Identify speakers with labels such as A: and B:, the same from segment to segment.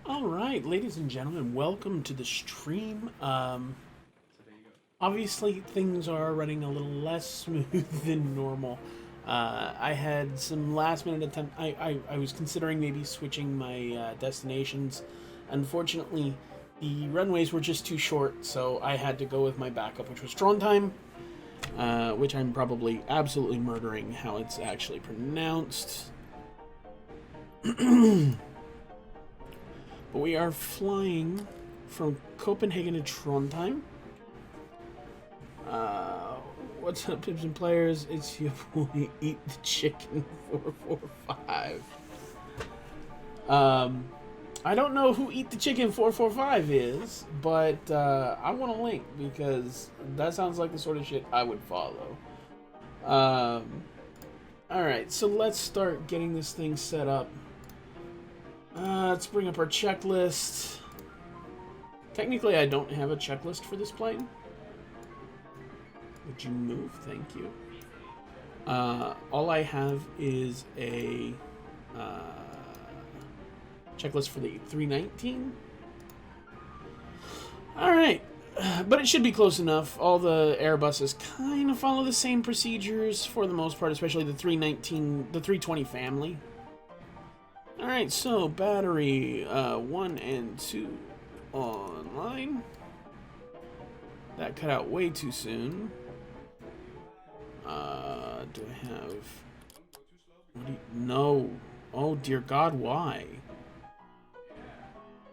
A: All right, ladies and gentlemen, welcome to the stream. Obviously, things are running a little less smooth than normal. I had some last-minute attempt. I was considering maybe switching my destinations. Unfortunately, the runways were just too short, so I had to go with my backup, which was Trondheim, which I'm probably absolutely murdering how it's actually pronounced. But we are flying from Copenhagen to Trondheim. What's up, Pips and Players? It's your boy, Eat the Chicken 445. I don't know who Eat the Chicken 445 is, but I want a link because that sounds like the sort of shit I would follow. Alright, so let's start getting this thing set up. Let's bring up our checklist. Technically, I don't have a checklist for this plane. Would you move? Thank you. All I have is a checklist for the 319. Alright, but it should be close enough. All the Airbuses kind of follow the same procedures for the most part, especially the 319, the 320 family. Alright, so battery 1 and 2 online. That cut out way too soon. Do I have... What do you... No. Oh, dear God, why?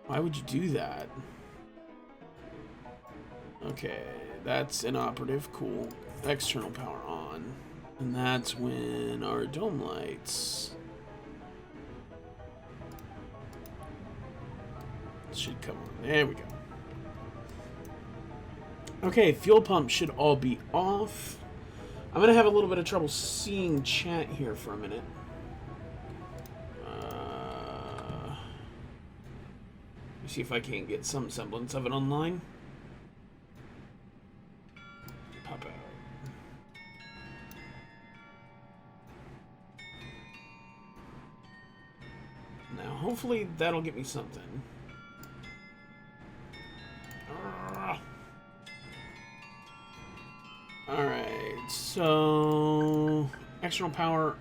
A: Why would you do that? Okay, that's inoperative. Cool. External power on. And that's when our dome lights... should come on. There we go. Okay, fuel pump should all be off. I'm going to have a little bit of trouble seeing chat here for a minute. Let me see if I can get some semblance of it online. Pop out. Now, hopefully that'll get me something. Alright, so external power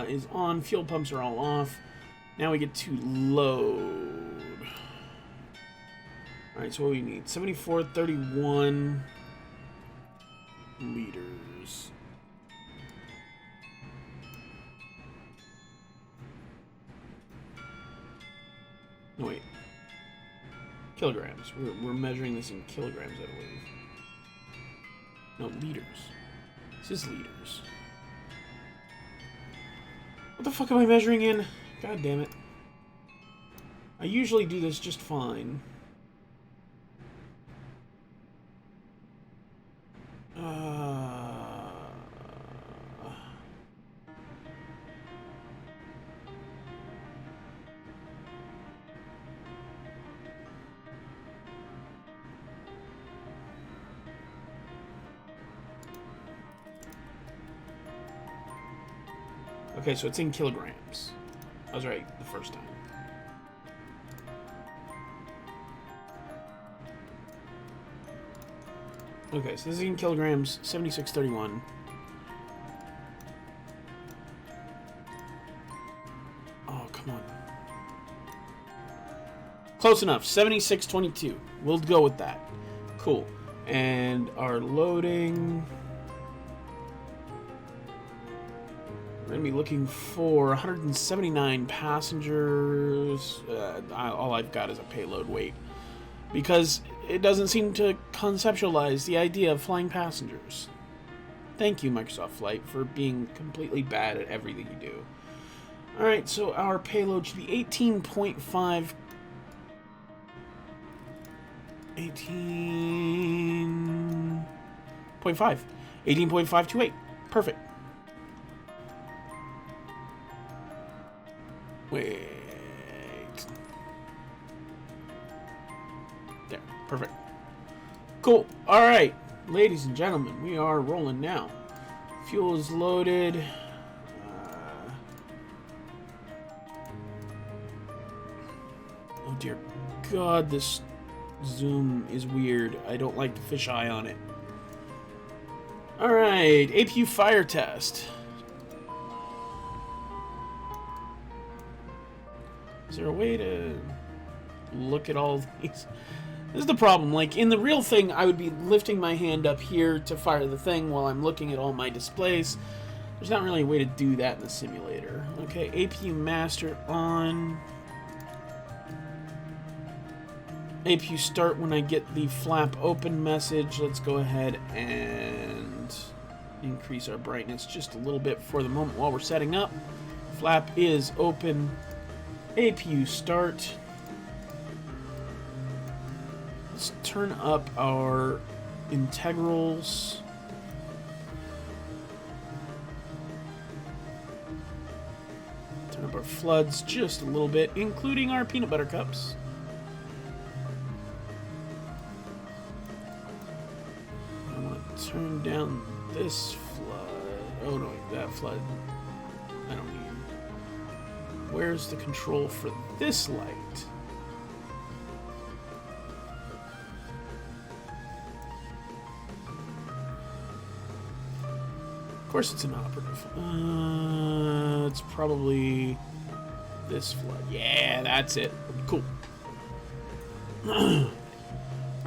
A: is on, fuel pumps are all off. Now we get to load. Alright, so what do we need? 7431 liters. No, wait. Kilograms. We're measuring this in kilograms, I believe. No, liters. This is liters. What the fuck am I measuring in? God damn it. I usually do this just fine. Okay, so it's in kilograms. I was right the first time. Okay, so this is in kilograms, 7631. Oh, come on. Close enough, 7622. We'll go with that. Cool. And our loading... We're going to be looking for 179 passengers. All I've got is a payload weight. Because it doesn't seem to conceptualize the idea of flying passengers. Thank you, Microsoft Flight, for being completely bad at everything you do. Alright, so our payload should be 18.5... 18.5. 18.528. Perfect. Wait. There. Perfect. Cool. Alright. Ladies and gentlemen, we are rolling now. Fuel is loaded. Oh dear God, this zoom is weird. I don't like the fisheye on it. Alright, APU fire test. Is there a way to look at all these? This is the problem. Like, in the real thing, I would be lifting my hand up here to fire the thing while I'm looking at all my displays. There's not really a way to do that in the simulator. Okay, APU master on. APU start when I get the flap open message. Let's go ahead and increase our brightness just a little bit for the moment while we're setting up. Flap is open. APU start. Let's turn up our integrals. Turn up our floods just a little bit, including our peanut butter cups. I want to turn down this flood. Oh no, that flood. I don't need. Where's the control for this light? Of course it's an operative. It's probably this flood. Yeah, that's it. Cool.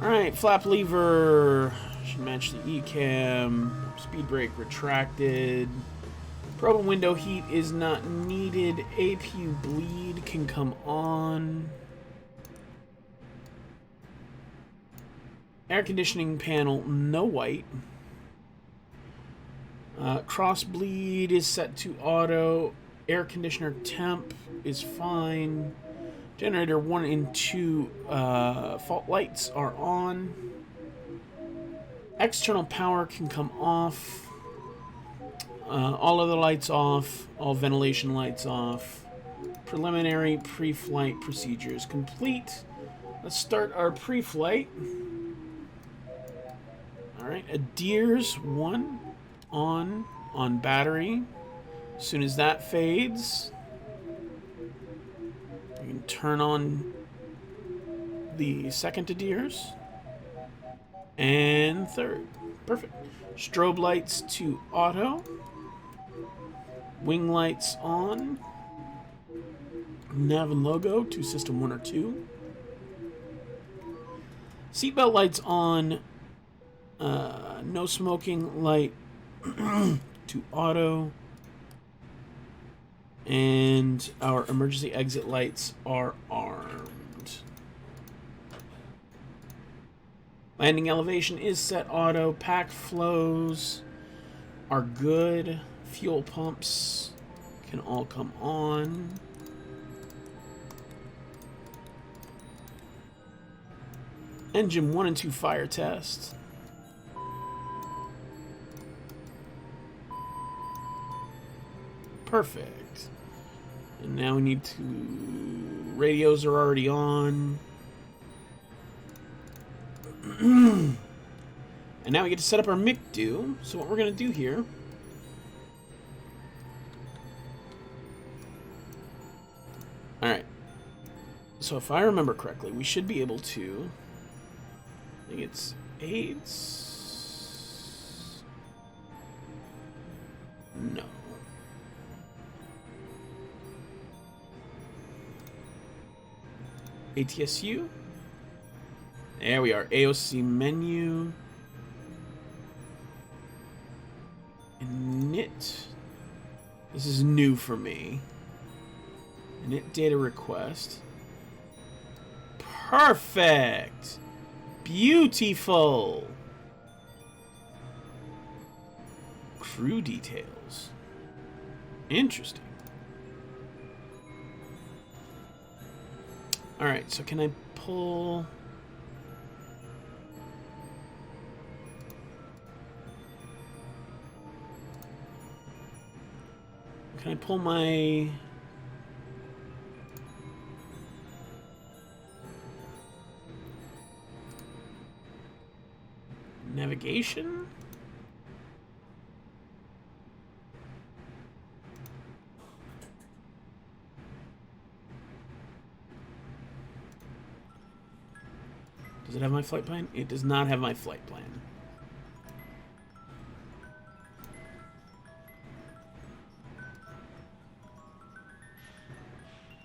A: Alright, flap lever. Should match the ECAM. Speed brake retracted. Probe and window heat is not needed. APU bleed can come on. Air conditioning panel, no white. Cross bleed is set to auto. Air conditioner temp is fine. Generator 1 and 2 fault lights are on. External power can come off. All other lights off. All ventilation lights off. Preliminary pre-flight procedures complete. Let's start our pre-flight. Alright, ADIRS 1 on battery. As soon as that fades, we can turn on the second ADIRS and third. Perfect. Strobe lights to auto. Wing lights on. Nav and logo to system 1 or 2. Seatbelt lights on. No smoking light to auto. And our emergency exit lights are armed. Landing elevation is set auto. Pack flows are good. Fuel pumps can all come on. Engine 1 and 2 fire test. Perfect. And now we need to... Radios are already on. And now we get to set up our MICDO. So what we're going to do here... Alright. So if I remember correctly, we should be able to... I think it's AIDS... No. ATSU. There we are. AOC menu. Init. This is new for me. Init data request. Perfect. Beautiful. Crew details. Interesting. Alright, so can I pull... Can I pull my... Navigation? Does it have my flight plan? It does not have my flight plan.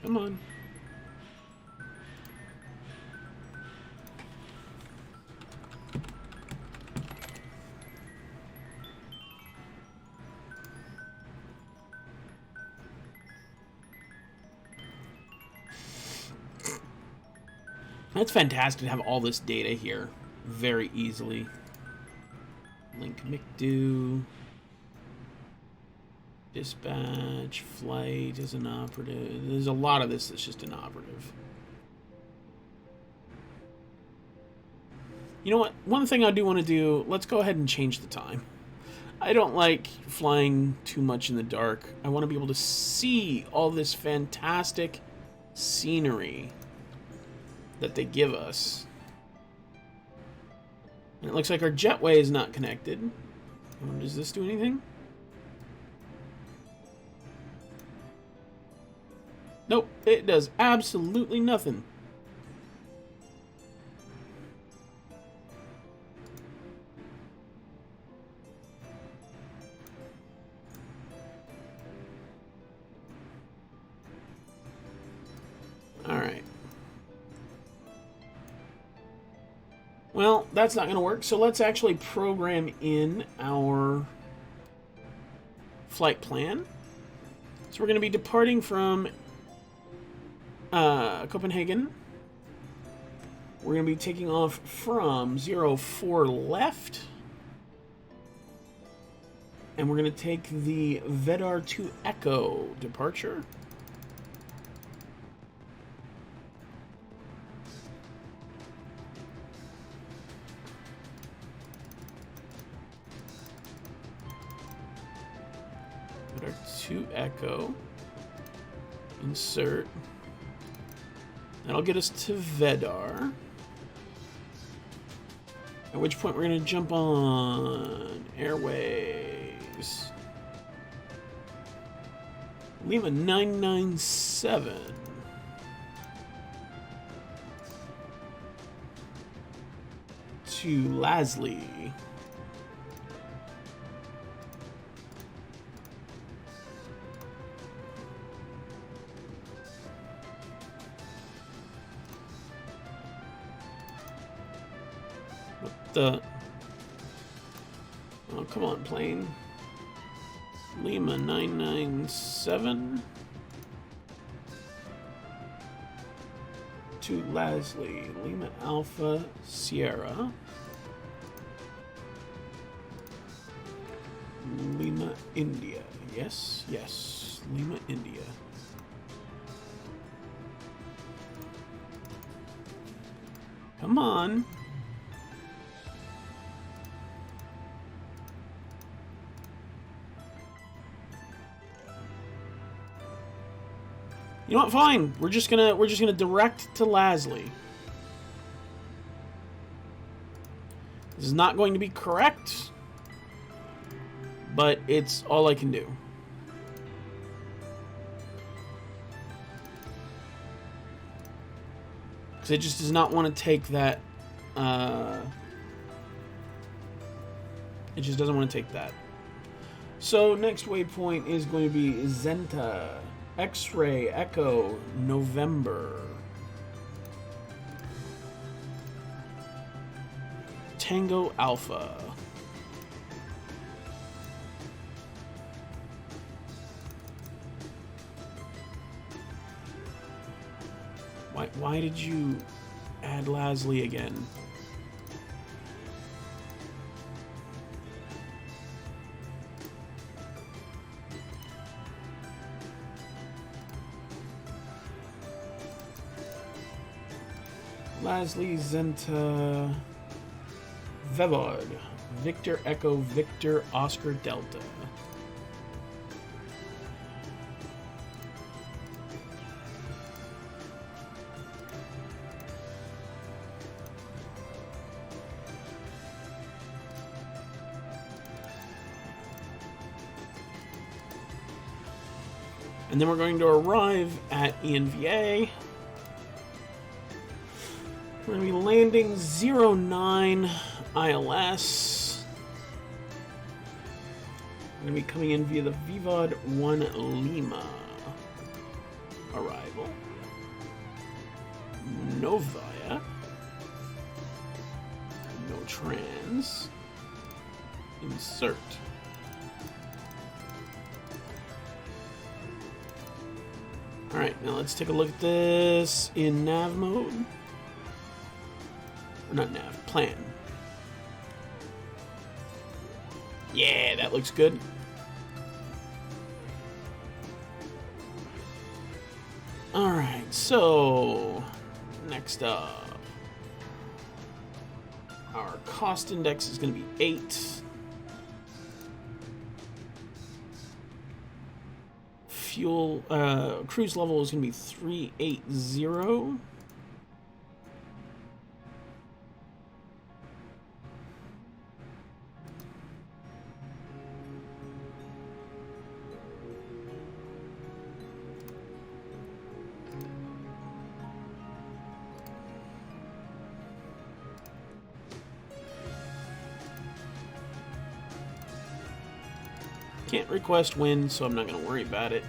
A: Come on. That's fantastic to have all this data here very easily. Link McDo. Dispatch, flight is inoperative. There's a lot of this that's just inoperative. You know what? One thing I do want to do, let's go ahead and change the time. I don't like flying too much in the dark. I want to be able to see all this fantastic scenery that they give us. And it looks like our jetway is not connected. Does this do anything? Nope, it does absolutely nothing. Alright. Well, that's not going to work, so let's actually program in our flight plan. So we're going to be departing from Copenhagen. We're going to be taking off from 04 left. And we're going to take the Vedar to Echo departure. Vedar to Echo. Insert. That'll get us to Vedar. At which point we're going to jump on Airways. Lima 997. To Lasley. Oh, come on, plane. Lima 997 to Lasley. Lima Alpha Sierra. Lima India. Yes, yes. Lima India. Come on. You know what? Fine. We're just gonna direct to Lasley. This is not going to be correct, but it's all I can do. Because it just does not want to take that. It just doesn't want to take that. So next waypoint is going to be Zenta. X-Ray Echo November. Tango Alpha. Why did you add Lasley again? Lasley Zenta Vevard. Victor Echo Victor Oscar Delta. And then we're going to arrive at ENVA. We're going to be landing 09 ILS. We're going to be coming in via the VVOD 1 Lima. Arrival. No via. No trans. Insert. Alright, now let's take a look at this in nav mode. Or not nav, plan. Yeah, that looks good. Alright, so next up. Our cost index is going to be 8. Fuel, cruise level is going to be 380. Can't request wind, so I'm not going to worry about it.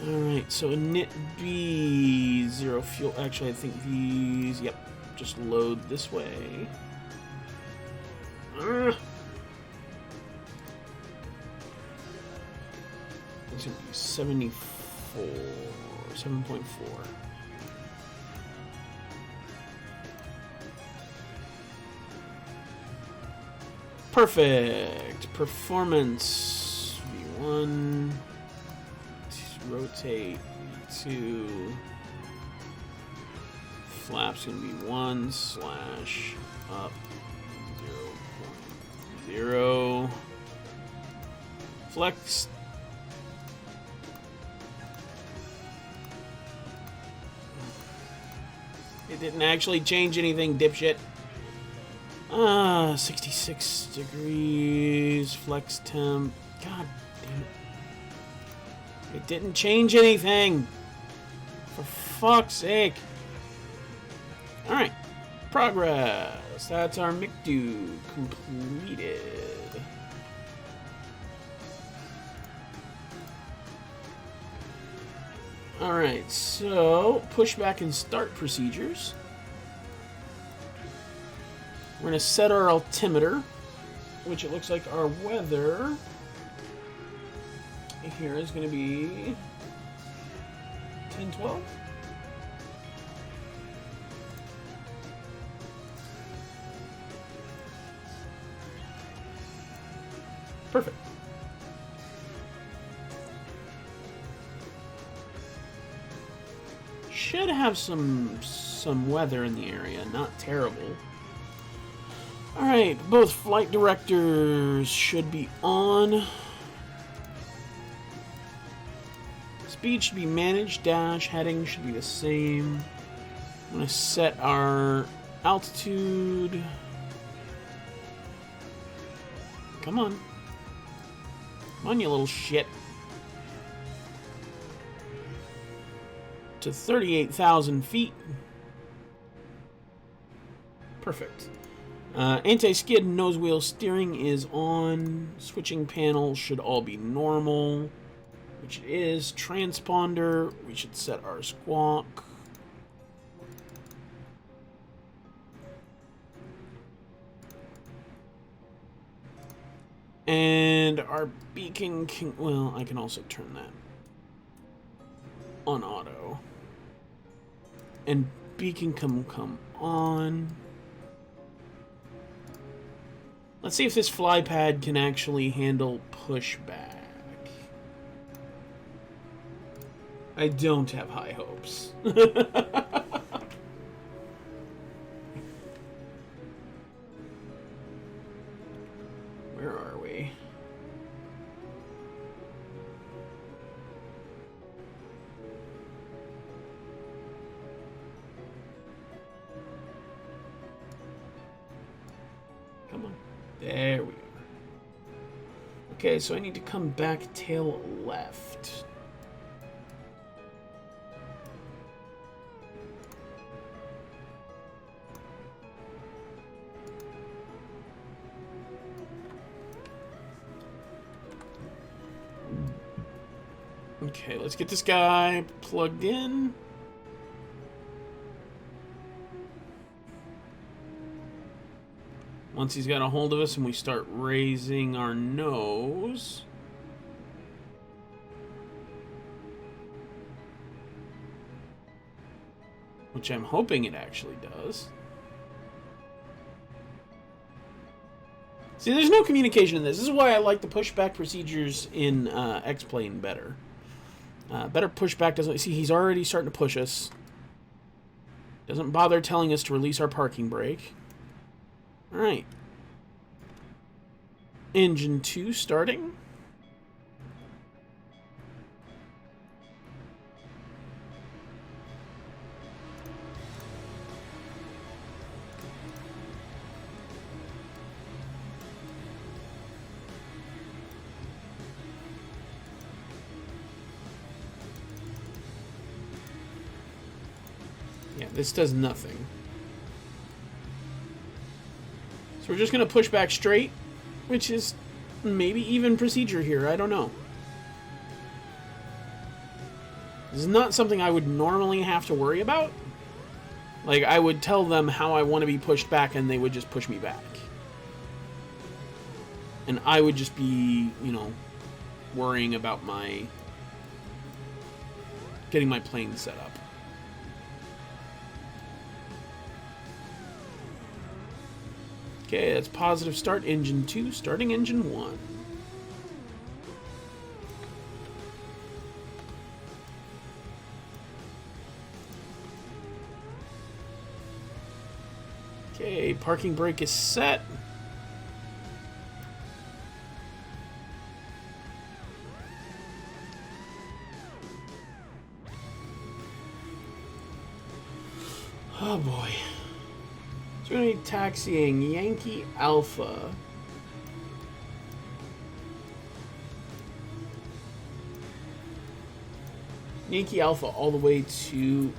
A: Alright, so init B, 0 fuel. Actually, I think these, yep, just load this way. It's going to be 74, 7.4. Perfect. Performance V1. Rotate V2. Flaps gonna be 1 slash up 0.0. Flex. It didn't actually change anything, dipshit. 66 degrees, flex temp. God damn it. It didn't change anything. For fuck's sake. Alright. Progress. That's our McDo completed. Alright, so pushback and start procedures. We're going to set our altimeter, which it looks like our weather here is going to be 10-12. Perfect. Should have some weather in the area, not terrible. Alright, both flight directors should be on. Speed should be managed, dash, heading should be the same. I'm going to set our altitude. Come on. Come on, you little shit. To 38,000 feet. Perfect. Anti-skid nose wheel steering is on. Switching panel should all be normal, which it is. Transponder, we should set our squawk. And our beacon can, well, I can also turn that on auto. And beacon come on. Let's see if this fly pad can actually handle pushback. I don't have high hopes. Where are we? Come on. There we are. Okay, so I need to come back tail left. Okay, let's get this guy plugged in. Once he's got a hold of us and we start raising our nose, which I'm hoping it actually does. See, there's no communication in this. This is why I like the pushback procedures in X-Plane better. Better pushback doesn't... See, he's already starting to push us. Doesn't bother telling us to release our parking brake. Alright. Engine 2 starting. Yeah, this does nothing. So we're just going to push back straight, which is maybe even procedure here. I don't know. This is not something I would normally have to worry about. Like, I would tell them how I want to be pushed back, and they would just push me back. And I would just be, you know, worrying about my... getting my plane set up. Okay, that's positive start, engine 2, starting engine 1. Okay, parking brake is set. Oh boy. So we're going to be taxiing Yankee Alpha. Yankee Alpha all the way to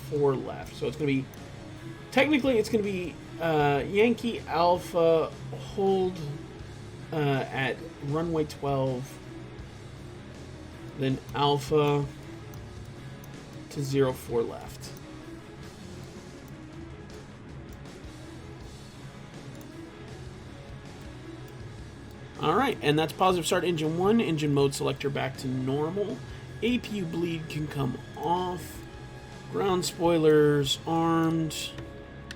A: 4 left. So it's going to be... Technically, it's going to be Yankee Alpha, hold at runway 12. Then Alpha to 04 left. Alright, and that's positive start engine 1, engine mode selector back to normal. APU bleed can come off. Ground spoilers armed.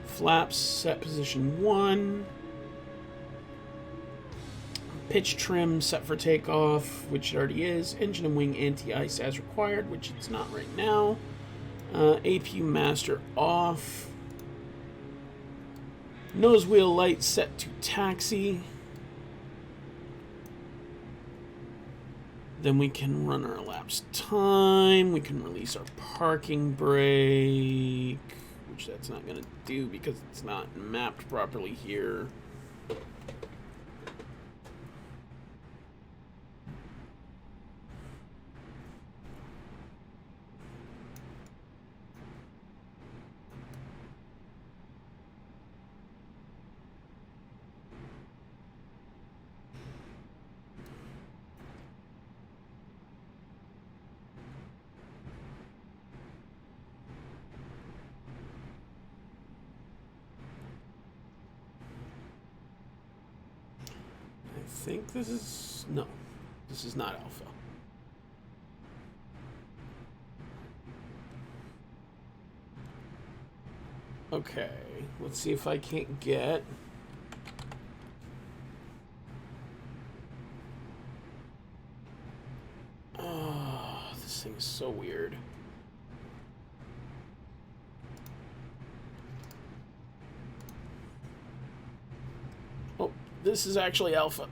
A: Flaps set position 1. Pitch trim set for takeoff, which it already is. Engine and wing anti-ice as required, which it's not right now. APU master off. Nose wheel light set to taxi. Then we can run our elapsed time. We can release our parking brake, which that's not going to do because it's not mapped properly here. I think this is... No, this is not Alpha. Okay, let's see if I can't get... Oh, this thing is so weird. Oh, this is actually Alpha.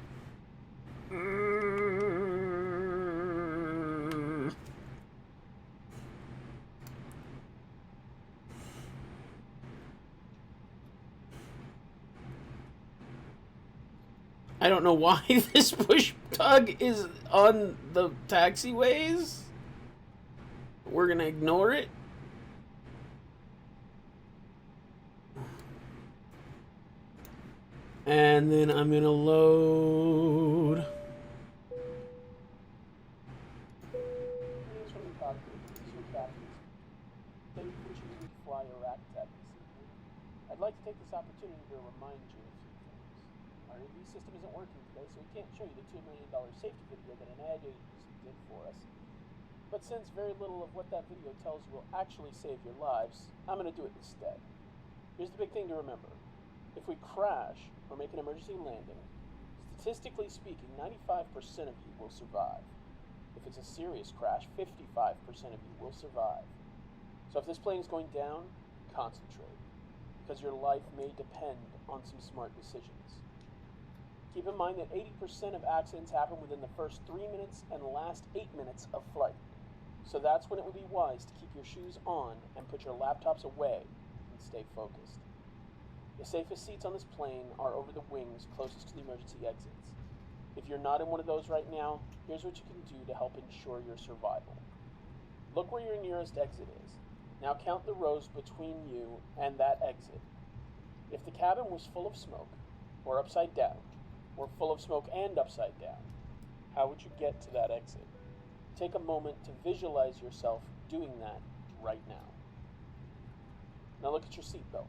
A: I don't know why this push tug is on the taxiways. We're gonna ignore it. And then I'm gonna load Cockpit. This is your captain. Thank you for choosing to fly Iraq Tech this evening. I'd like to take this opportunity to remind you of a few things. Our AV system isn't working today, so we can't show you the $2 million safety video that an ad agency did for us. But since very little of what that video tells you will actually save your lives, I'm going to do it instead. Here's the big thing to remember. If we crash or make an emergency landing, statistically speaking, 95% of you will survive. If it's a serious crash, 55% of you will survive. So if this plane is going down, concentrate, because your life may depend on some smart decisions. Keep in mind that 80% of accidents happen within the first 3 minutes and the last 8 minutes of flight. So that's when it would be wise to keep your shoes on and put your laptops away and stay focused. The safest seats on this plane are over the wings closest to the emergency exits. If you're not in one of those right now, here's what you can do to help ensure your survival. Look where your nearest exit is. Now count the rows between you and that exit. If the cabin was full of smoke, or upside down, or full of smoke and upside down, how would you get to that exit? Take a moment to visualize yourself doing that right now. Now look at your seatbelt.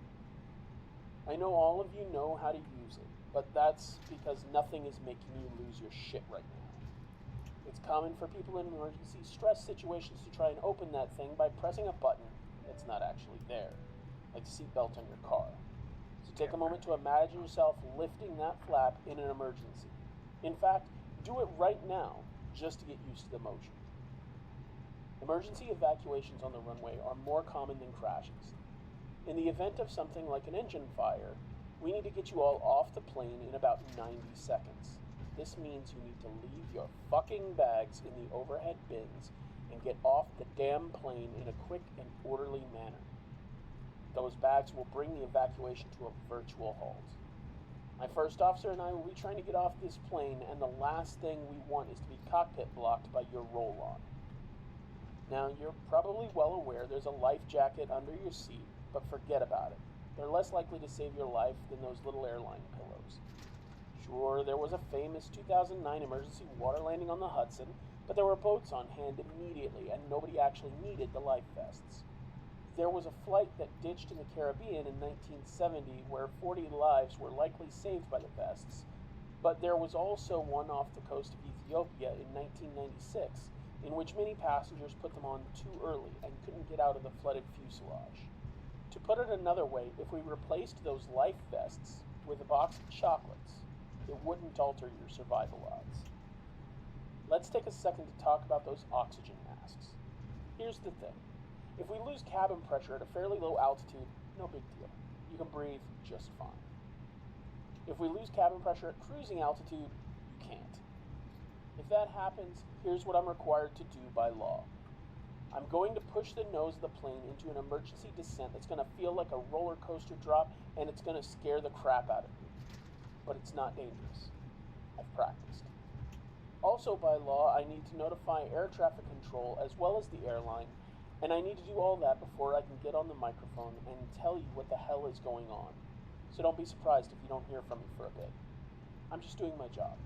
A: I know all of you know how to use it, but that's because nothing is making you lose your shit right now. It's common for people in emergency stress situations to try and open that thing by pressing a button that's not actually there, like the seatbelt on your car. So take a moment to imagine yourself lifting that flap in an emergency. In fact, do it right now, just to get used to the motion. Emergency evacuations on the runway are more common than crashes. In the event of something like an engine fire, we need to get you all off the plane in about 90 seconds. This means you need to leave your fucking bags in the overhead bins and get off the damn plane in a quick and orderly manner. Those bags will bring the evacuation to a virtual halt. My first officer and I will be trying to get off this plane, and the last thing we want is to be cockpit blocked by your roll-on. Now, you're probably well aware there's a life jacket under your seat, but forget about it. They're less likely to save your life than those little airline pillows. Sure, there was a famous 2009 emergency water landing on the Hudson, but there were boats on hand immediately, and nobody actually needed the life vests. There was a flight that ditched in the Caribbean in 1970 where 40 lives were likely saved by the vests, but there was also one off the coast of Ethiopia in 1996 in which many passengers put them on too early and couldn't get out of the flooded fuselage. To put it another way, if we replaced those life vests with a box of chocolates, it wouldn't alter your survival odds. Let's take a second to talk about those oxygen masks. Here's the thing. If we lose cabin pressure at a fairly low altitude, no big deal. You can breathe just fine. If we lose cabin pressure at cruising altitude, you can't. If that happens, here's what I'm required to do by law. I'm going to push the nose of the plane into an emergency descent that's going to feel like a roller coaster drop, and it's going to scare the crap out of me. But it's not dangerous. I've practiced. Also by law, I need to notify air traffic control as well as the airline, and I need to do all that before I can get on the microphone and tell you what the hell is going on. So don't be surprised if you don't hear from me for a bit. I'm just doing my job,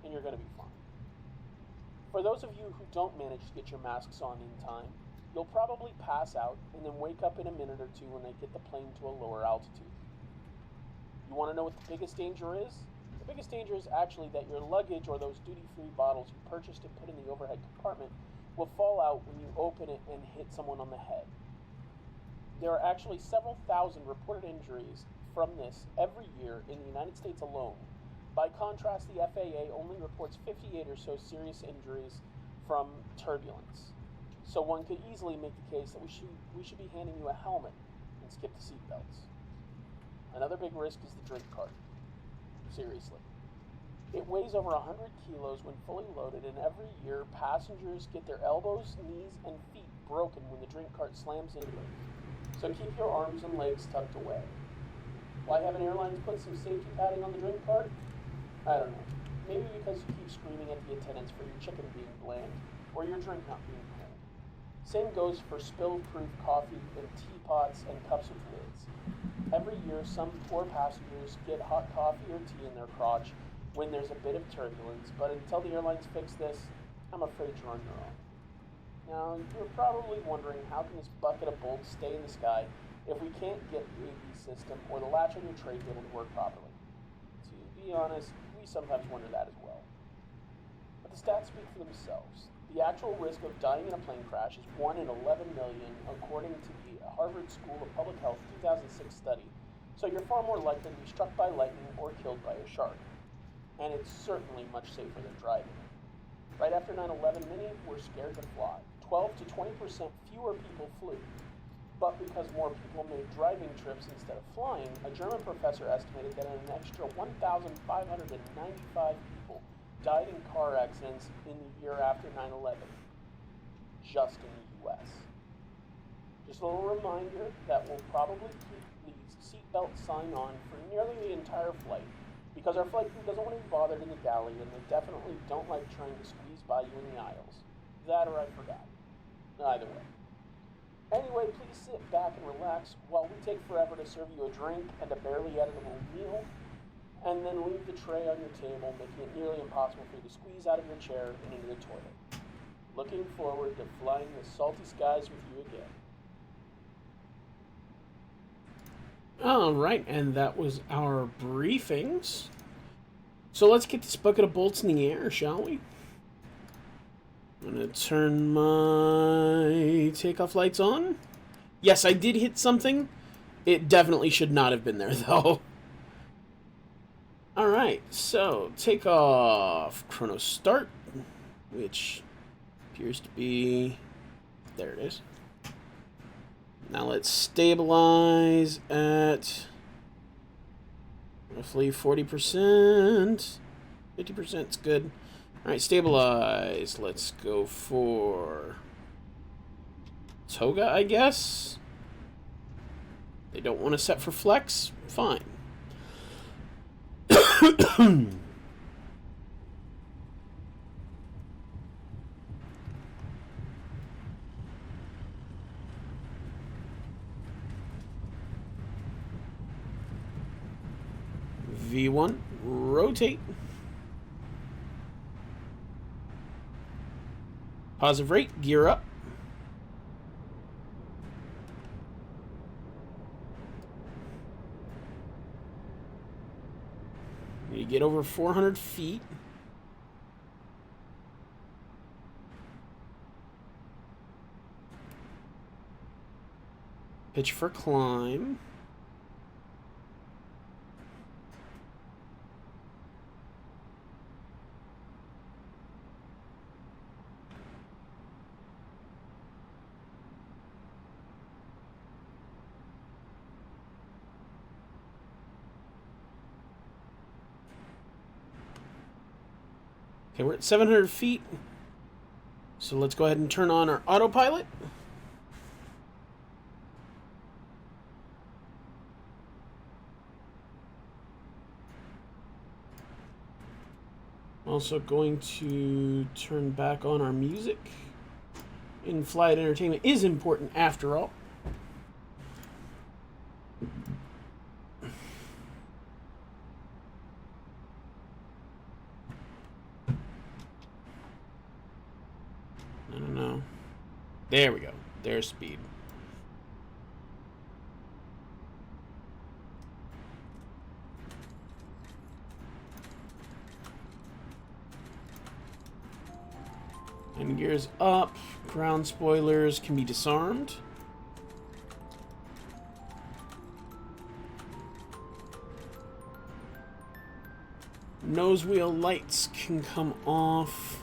A: and you're going to be fine. For those of you who don't manage to get your masks on in time, you'll probably pass out and then wake up in a minute or two when they get the plane to a lower altitude. You want to know what the biggest danger is? The biggest danger is actually that your luggage or those duty-free bottles you purchased and put in the overhead compartment will fall out when you open it and hit someone on the head. There are actually several thousand reported injuries from this every year in the United States alone. By contrast, the FAA only reports 58 or so serious injuries from turbulence. So one could easily make the case that we should be handing you a helmet and skip the seatbelts. Another big risk is the drink cart. Seriously. It weighs over 100 kilos when fully loaded, and every year passengers get their elbows, knees, and feet broken when the drink cart slams into it. So keep your arms and legs tucked away. Why haven't airlines put some safety padding on the drink cart? I don't know. Maybe because you keep screaming at the attendants for your chicken being bland, or your drink not being cold. Same goes for spill-proof coffee and teapots and cups with lids. Every year, some poor passengers get hot coffee or tea in their crotch when there's a bit of turbulence, but until the airlines fix this, I'm afraid you're on your own. Now, you're probably wondering, how can this bucket of bolts stay in the sky if we can't get the AV system or the latch on your tray table to work properly? To be honest, we sometimes wonder that as well. But the stats speak for themselves. The actual risk of dying in a plane crash is 1 in 11 million, according to the Harvard School of Public Health 2006 study. So you're far more likely to be struck by lightning or killed by a shark. And it's certainly much safer than driving. Right after 9/11, many were scared to fly. 12 to 20% fewer people flew. But because more people made driving trips instead of flying, a German professor estimated that an extra 1,595 people died in car accidents in the year after 9/11, just in the US. Just a little reminder that we'll probably keep the seatbelt sign on for nearly the entire flight, because our flight crew doesn't want to be bothered in the galley, and they definitely don't like trying to squeeze by you in the aisles. That or I forgot. Either way. Anyway, please sit back and relax while we take forever to serve you a drink and a barely editable meal, and then leave the tray on your table, making it nearly impossible for you to squeeze out of your chair and into the toilet. Looking forward to flying the salty skies with you again.
B: Alright, and that was our briefings. So let's get this bucket of bolts in the air, shall we? I'm going to turn my takeoff lights on. Yes, I did hit something. It definitely should not have been there, though. Alright, so takeoff chrono start, which appears to be... there it is. Now let's stabilize at roughly 40%. 50% is good. Alright, stabilize. Let's go for Toga, I guess. They don't want to set for flex? Fine. V1, rotate. Positive rate, gear up. You get over 400 feet. Pitch for climb. Okay, we're at 700 feet. So let's go ahead and turn on our autopilot. Also going to turn back on our music. In-flight entertainment is important after all. I don't know. There we go. There's speed. And gears up. Ground spoilers can be disarmed. Nose wheel lights can come off.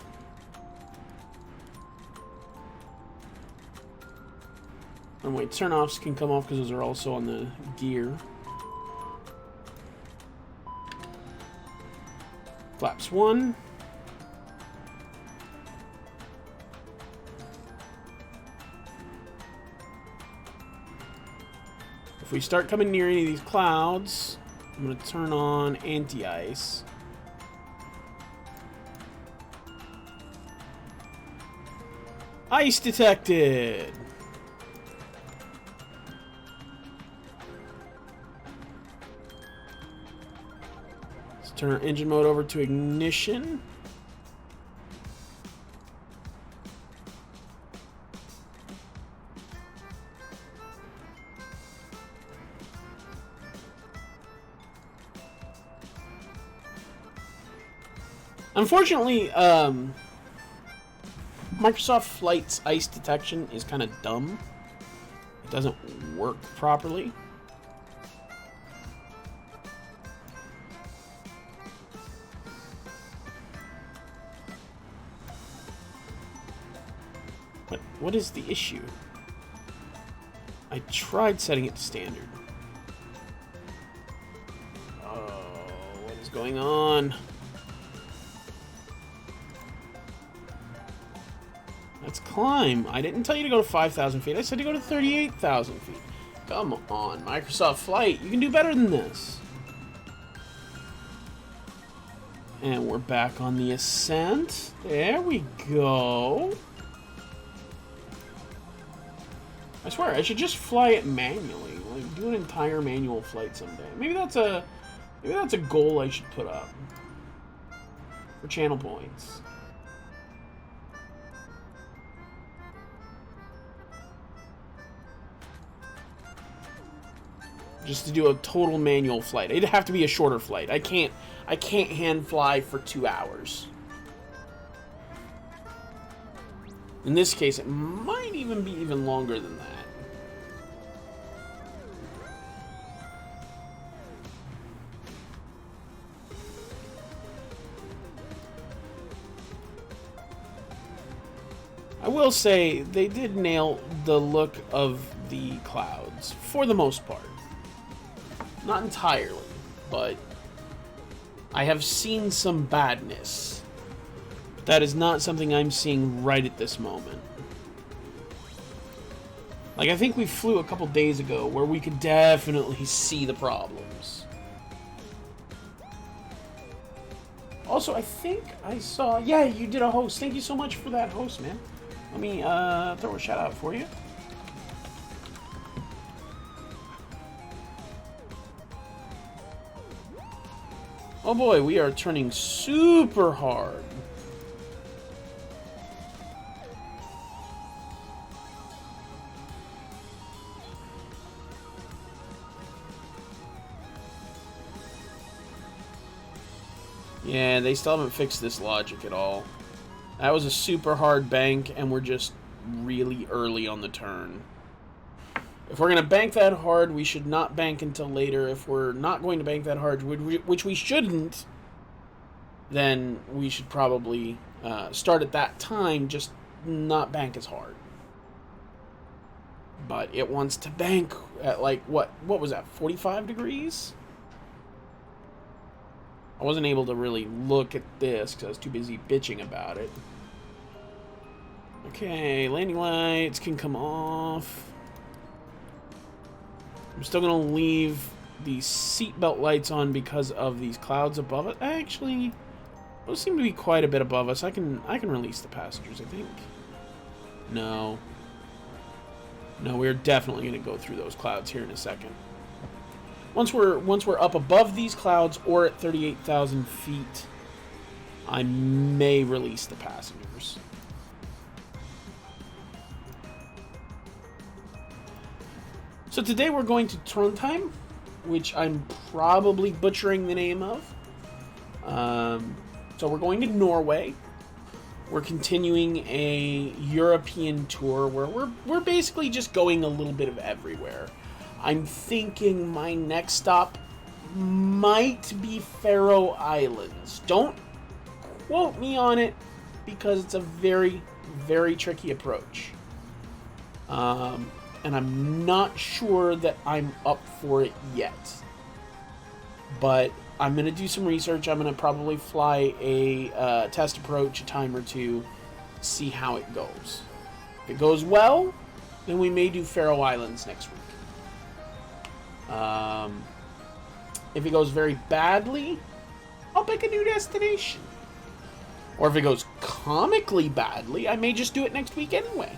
B: And wait, turn-offs can come off because those are also on the gear. Flaps 1. If we start coming near any of these clouds, I'm going to turn on anti-ice. Ice detected! Let's turn our engine mode over to ignition.
A: Unfortunately, Microsoft Flight's ice detection is kind of dumb. It doesn't work properly. What is the issue? I tried setting it to standard. Oh, what is going on? Let's climb. I didn't tell you to go to 5,000 feet. I said to go to 38,000 feet. Come on, Microsoft Flight. You can do better than this. And we're back on the ascent. There we go. I swear, I should just fly it manually. Like, do an entire manual flight someday. Maybe that's a goal I should put up. For channel points. Just to do a total manual flight. It'd have to be a shorter flight. I can't hand fly for 2 hours. In this case, it might even be even longer than that. I will say, they did nail the look of the clouds, for the most part. Not entirely, but I have seen some badness. That is not something I'm seeing right at this moment. Like, I think we flew a couple days ago where we could definitely see the problems. Also, I think I saw... Yeah, you did a host. Thank you so much for that host, man. Let me throw a shout out for you. Oh boy, we are turning super hard. Yeah, they still haven't fixed this logic at all. That was a super hard bank, and we're just really early on the turn. If we're going to bank that hard, we should not bank until later. If we're not going to bank that hard, which we shouldn't, then we should probably start at that time, just not bank as hard. But it wants to bank at, like, what was that, 45 degrees? I wasn't able to really look at this because I was too busy bitching about it. Okay, landing lights can come off. I'm still going to leave the seatbelt lights on because of these clouds above it. Actually, those seem to be quite a bit above us. I can release the passengers, I think. No. No, we're definitely going to go through those clouds here in a second. Once we're up above these clouds or at 38,000 feet, I may release the passengers. So today we're going to Trondheim, which I'm probably butchering the name of. So we're going to Norway. We're continuing a European tour where we're basically just going a little bit of everywhere. I'm thinking my next stop might be Faroe Islands. Don't quote me on it because it's a very, very tricky approach. And I'm not sure that I'm up for it yet. But I'm going to do some research. I'm going to probably fly a test approach a time or two, see how it goes. If it goes well, then we may do Faroe Islands next week. If it goes very badly, I'll pick a new destination. Or if it goes comically badly, I may just do it next week anyway.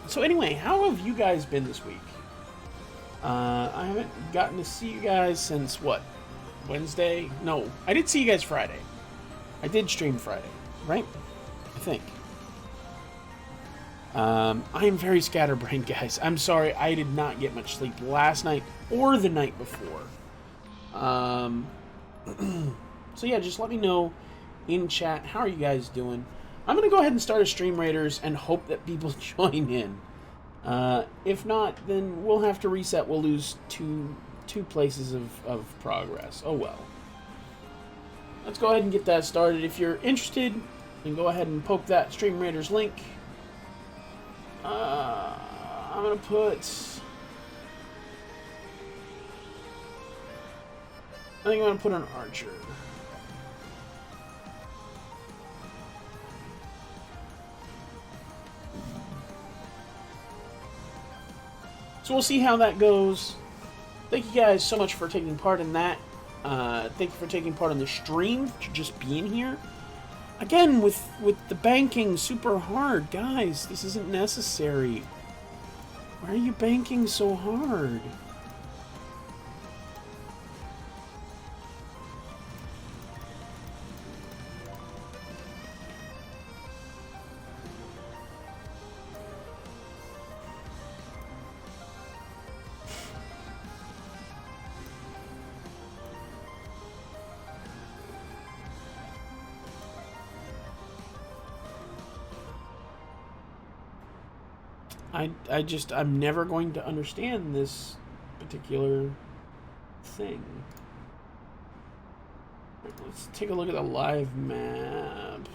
A: So anyway, how have you guys been this week? I haven't gotten to see you guys since, what, Wednesday? No, I did see you guys Friday. I did stream Friday, right? I think. I am very scatterbrained, guys. I'm sorry, I did not get much sleep last night or the night before. So yeah, just let me know in chat, how are you guys doing? I'm going to go ahead and start a stream, Raiders, and hope that people join in. If not, then we'll have to reset. We'll lose two places of progress. Oh well. Let's go ahead and get that started. If you're interested, then go ahead and poke that Stream Raiders link. I'm going to put... I think I'm going to put an archer. So we'll see how that goes. Thank you guys so much for taking part in that. Thank you for taking part in the stream, for just being here. Again, with the banking super hard. Guys, this isn't necessary. Why are you banking so hard? I'm never going to understand this particular thing. Let's take a look at the live map.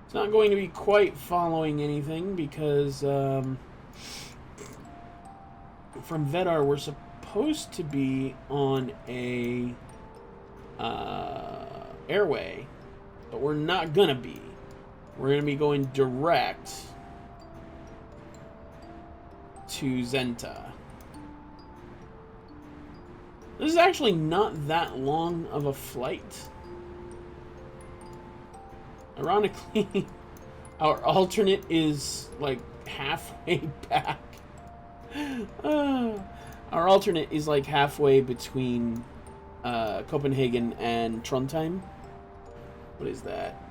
A: It's not going to be quite following anything because from Vedar we're supposed to be on a airway, but we're not gonna be. We're going to be going direct to Zenta. This is actually not that long of a flight. Ironically, our alternate is like halfway back. Our alternate is like halfway between Copenhagen and Trondheim. What is that?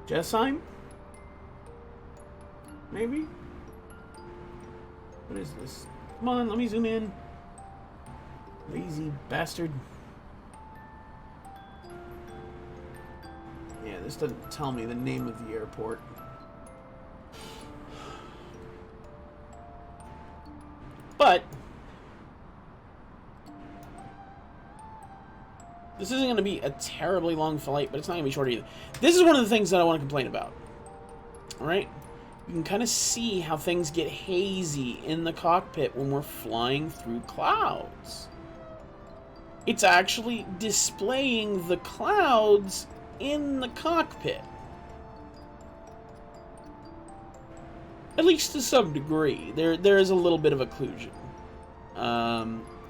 A: Jessheim? Maybe? What is this? Come on, let me zoom in. Lazy bastard. Yeah, this doesn't tell me the name of the airport. But this isn't going to be a terribly long flight, but it's not going to be short either. This is one of the things that I want to complain about. Alright? You can kind of see how things get hazy in the cockpit when we're flying through clouds. It's actually displaying the clouds in the cockpit. At least to some degree. There is a little bit of occlusion.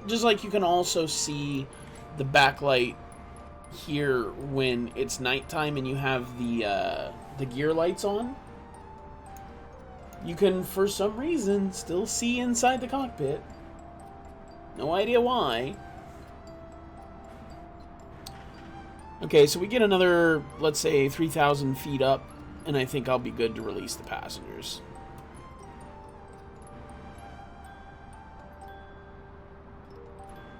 A: Just like you can also see the backlight here when it's nighttime and you have the gear lights on. You can, for some reason, still see inside the cockpit. No idea why. Okay, so we get another, let's say, 3,000 feet up, and I think I'll be good to release the passengers.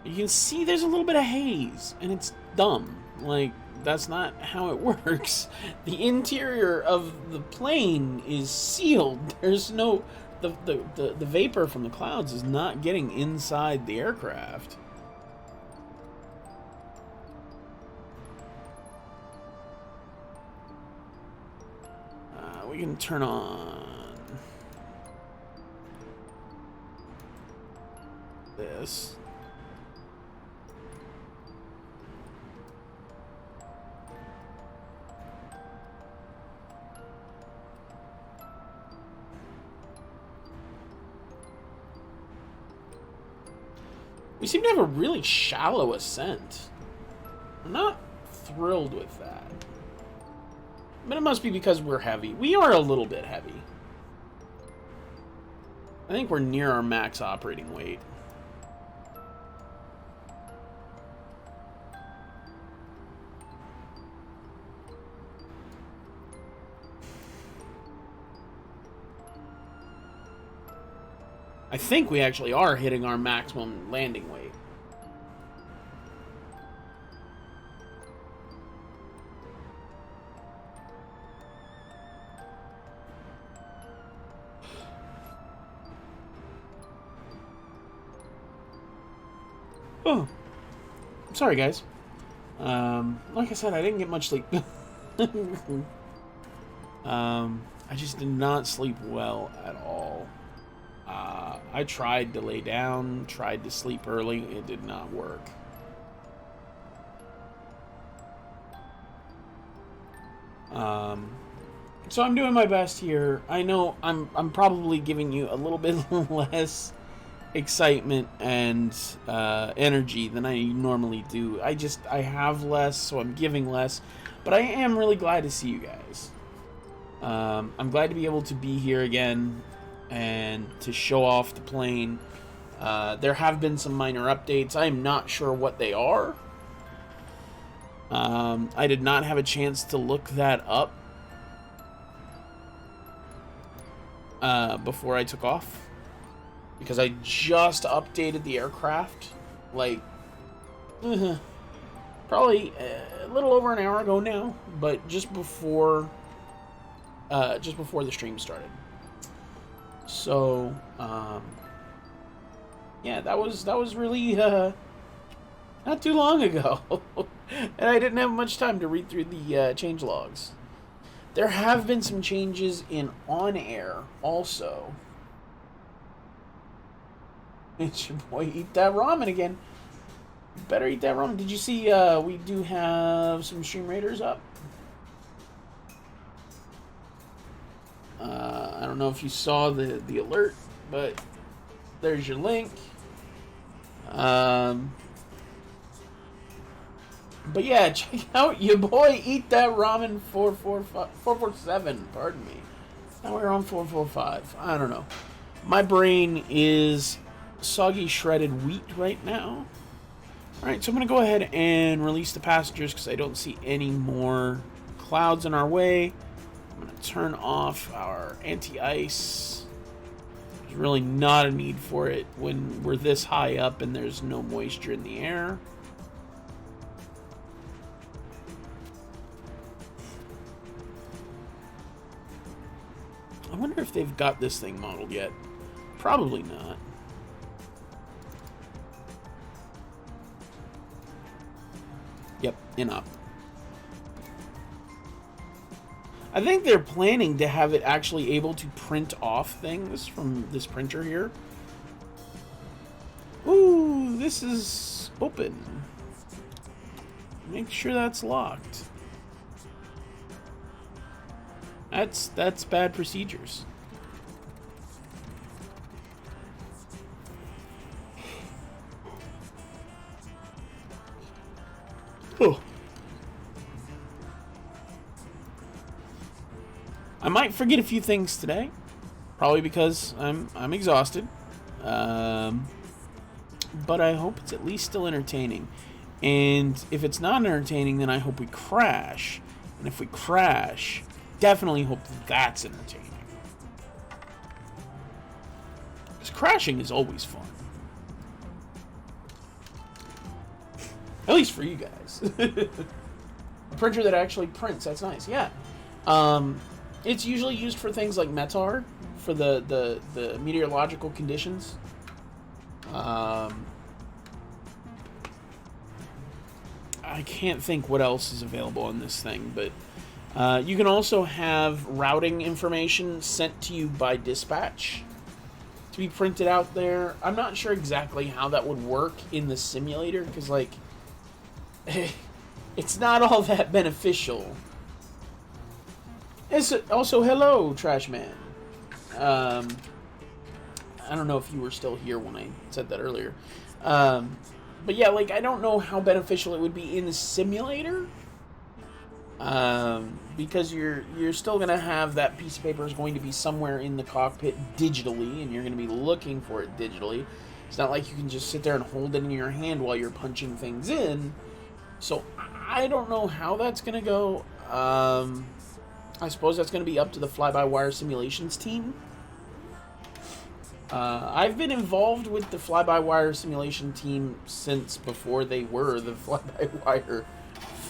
A: You can see there's a little bit of haze, and it's dumb. Like, that's not how it works. The interior of the plane is sealed. There's no... The vapor from the clouds is not getting inside the aircraft. We can turn on this. We seem to have a really shallow ascent. I'm not thrilled with that. But it must be because we're heavy. We are a little bit heavy. I think we're near our max operating weight. I think we actually are hitting our maximum landing weight. Oh, sorry guys. Like I said, I didn't get much sleep. I just did not sleep well at all. I tried to lay down, tried to sleep early, it did not work. So I'm doing my best here. I know I'm probably giving you a little bit less excitement and energy than I normally do. I have less, so I'm giving less, but I am really glad to see you guys. I'm glad to be able to be here again and to show off the plane. There have been some minor updates. I am not sure what they are. I did not have a chance to look that up before I took off, because I just updated the aircraft, like, probably a little over an hour ago now, but just before the stream started. So, yeah, that was really not too long ago, and I didn't have much time to read through the change logs. There have been some changes in on-air also. It's your boy Eat That Ramen again. You better eat that ramen. Did you see we do have some stream raiders up? I don't know if you saw the alert, but there's your link. But yeah, check out your boy Eat That Ramen 447. Pardon me. Now we're on 445. I don't know. My brain is soggy shredded wheat right now. Alright, so I'm going to go ahead and release the passengers because I don't see any more clouds in our way. I'm going to turn off our anti-ice. There's really not a need for it when we're this high up and there's no moisture in the air. I wonder if they've got this thing modeled yet. Probably not. Yep, in up. I think they're planning to have it actually able to print off things from this printer here. Ooh, this is open. Make sure that's locked. That's bad procedures. Oh. I might forget a few things today, probably because I'm exhausted. But I hope it's at least still entertaining. And if it's not entertaining, then I hope we crash. And if we crash, definitely hope that's entertaining. Because crashing is always fun. At least for you guys. A printer that actually prints, that's nice, yeah. It's usually used for things like METAR, for the meteorological conditions. I can't think what else is available on this thing, but you can also have routing information sent to you by dispatch to be printed out there. I'm not sure exactly how that would work in the simulator, because, like, it's not all that beneficial. It's also, hello, Trash Man. I don't know if you were still here when I said that earlier. But yeah, like, I don't know how beneficial it would be in the simulator. Because you're still going to have that piece of paper is going to be somewhere in the cockpit digitally, and you're going to be looking for it digitally. It's not like you can just sit there and hold it in your hand while you're punching things in. So I don't know how that's going to go. I suppose that's going to be up to the FlyByWire Simulations team. I've been involved with the Fly-by-Wire simulation team since before they were the Fly-by-Wire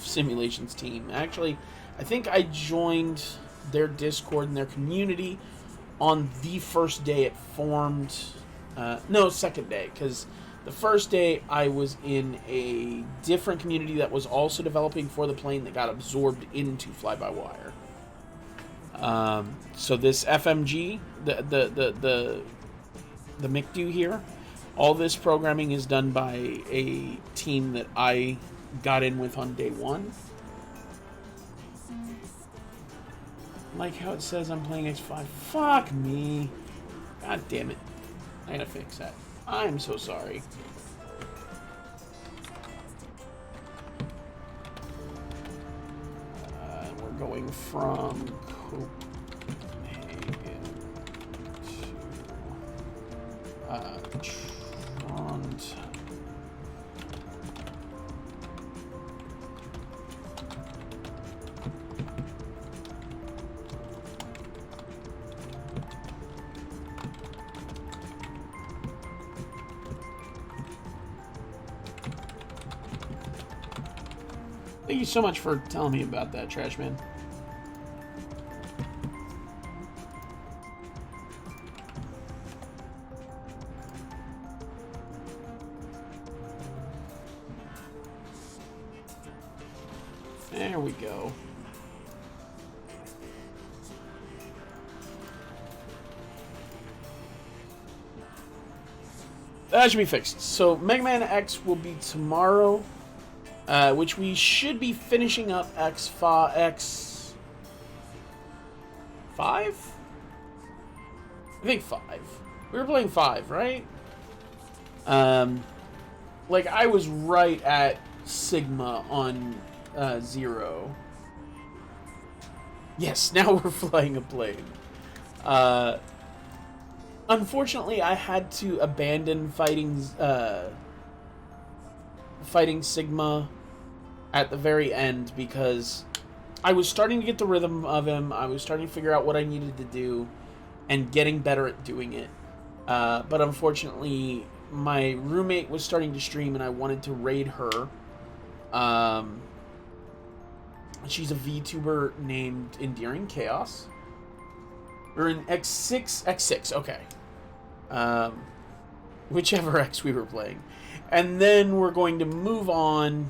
A: simulations team. Actually, I think I joined their Discord and their community on the first day it formed. No, second day, because the first day I was in a different community that was also developing for the plane that got absorbed into Fly-by-Wire. So this FMG, the MCDU here, all this programming is done by a team that I got in with on day one. Like how it says I'm playing X5. Fuck me. God damn it. I gotta fix that. I'm so sorry. We're going from Copenhagen to Trondheim. Thank you so much for telling me about that, Trash Man. There we go. That should be fixed. So Mega Man X will be tomorrow. Which we should be finishing up X5? I think 5. We were playing 5, right? Like, I was right at Sigma on 0. Yes, now we're flying a plane. Unfortunately, I had to abandon fighting Sigma at the very end because I was starting to get the rhythm of him. I was starting to figure out what I needed to do and getting better at doing it. But unfortunately, my roommate was starting to stream and I wanted to raid her. She's a VTuber named Endearing Chaos. Or in X6, okay. Whichever X we were playing. And then we're going to move on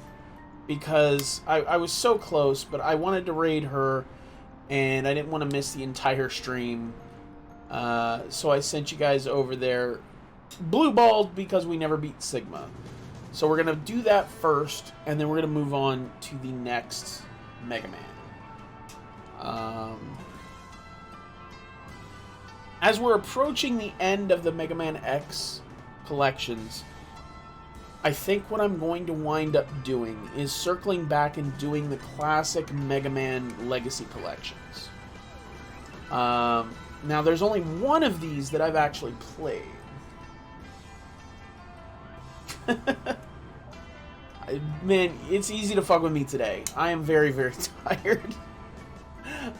A: because I was so close, but I wanted to raid her, and I didn't want to miss the entire stream. So I sent you guys over there blue-balled because we never beat Sigma. So we're going to do that first, and then we're going to move on to the next Mega Man. As we're approaching the end of the Mega Man X collections, I think what I'm going to wind up doing is circling back and doing the classic Mega Man Legacy collections. Now, there's only one of these that I've actually played. Man, it's easy to fuck with me today. I am very, very tired.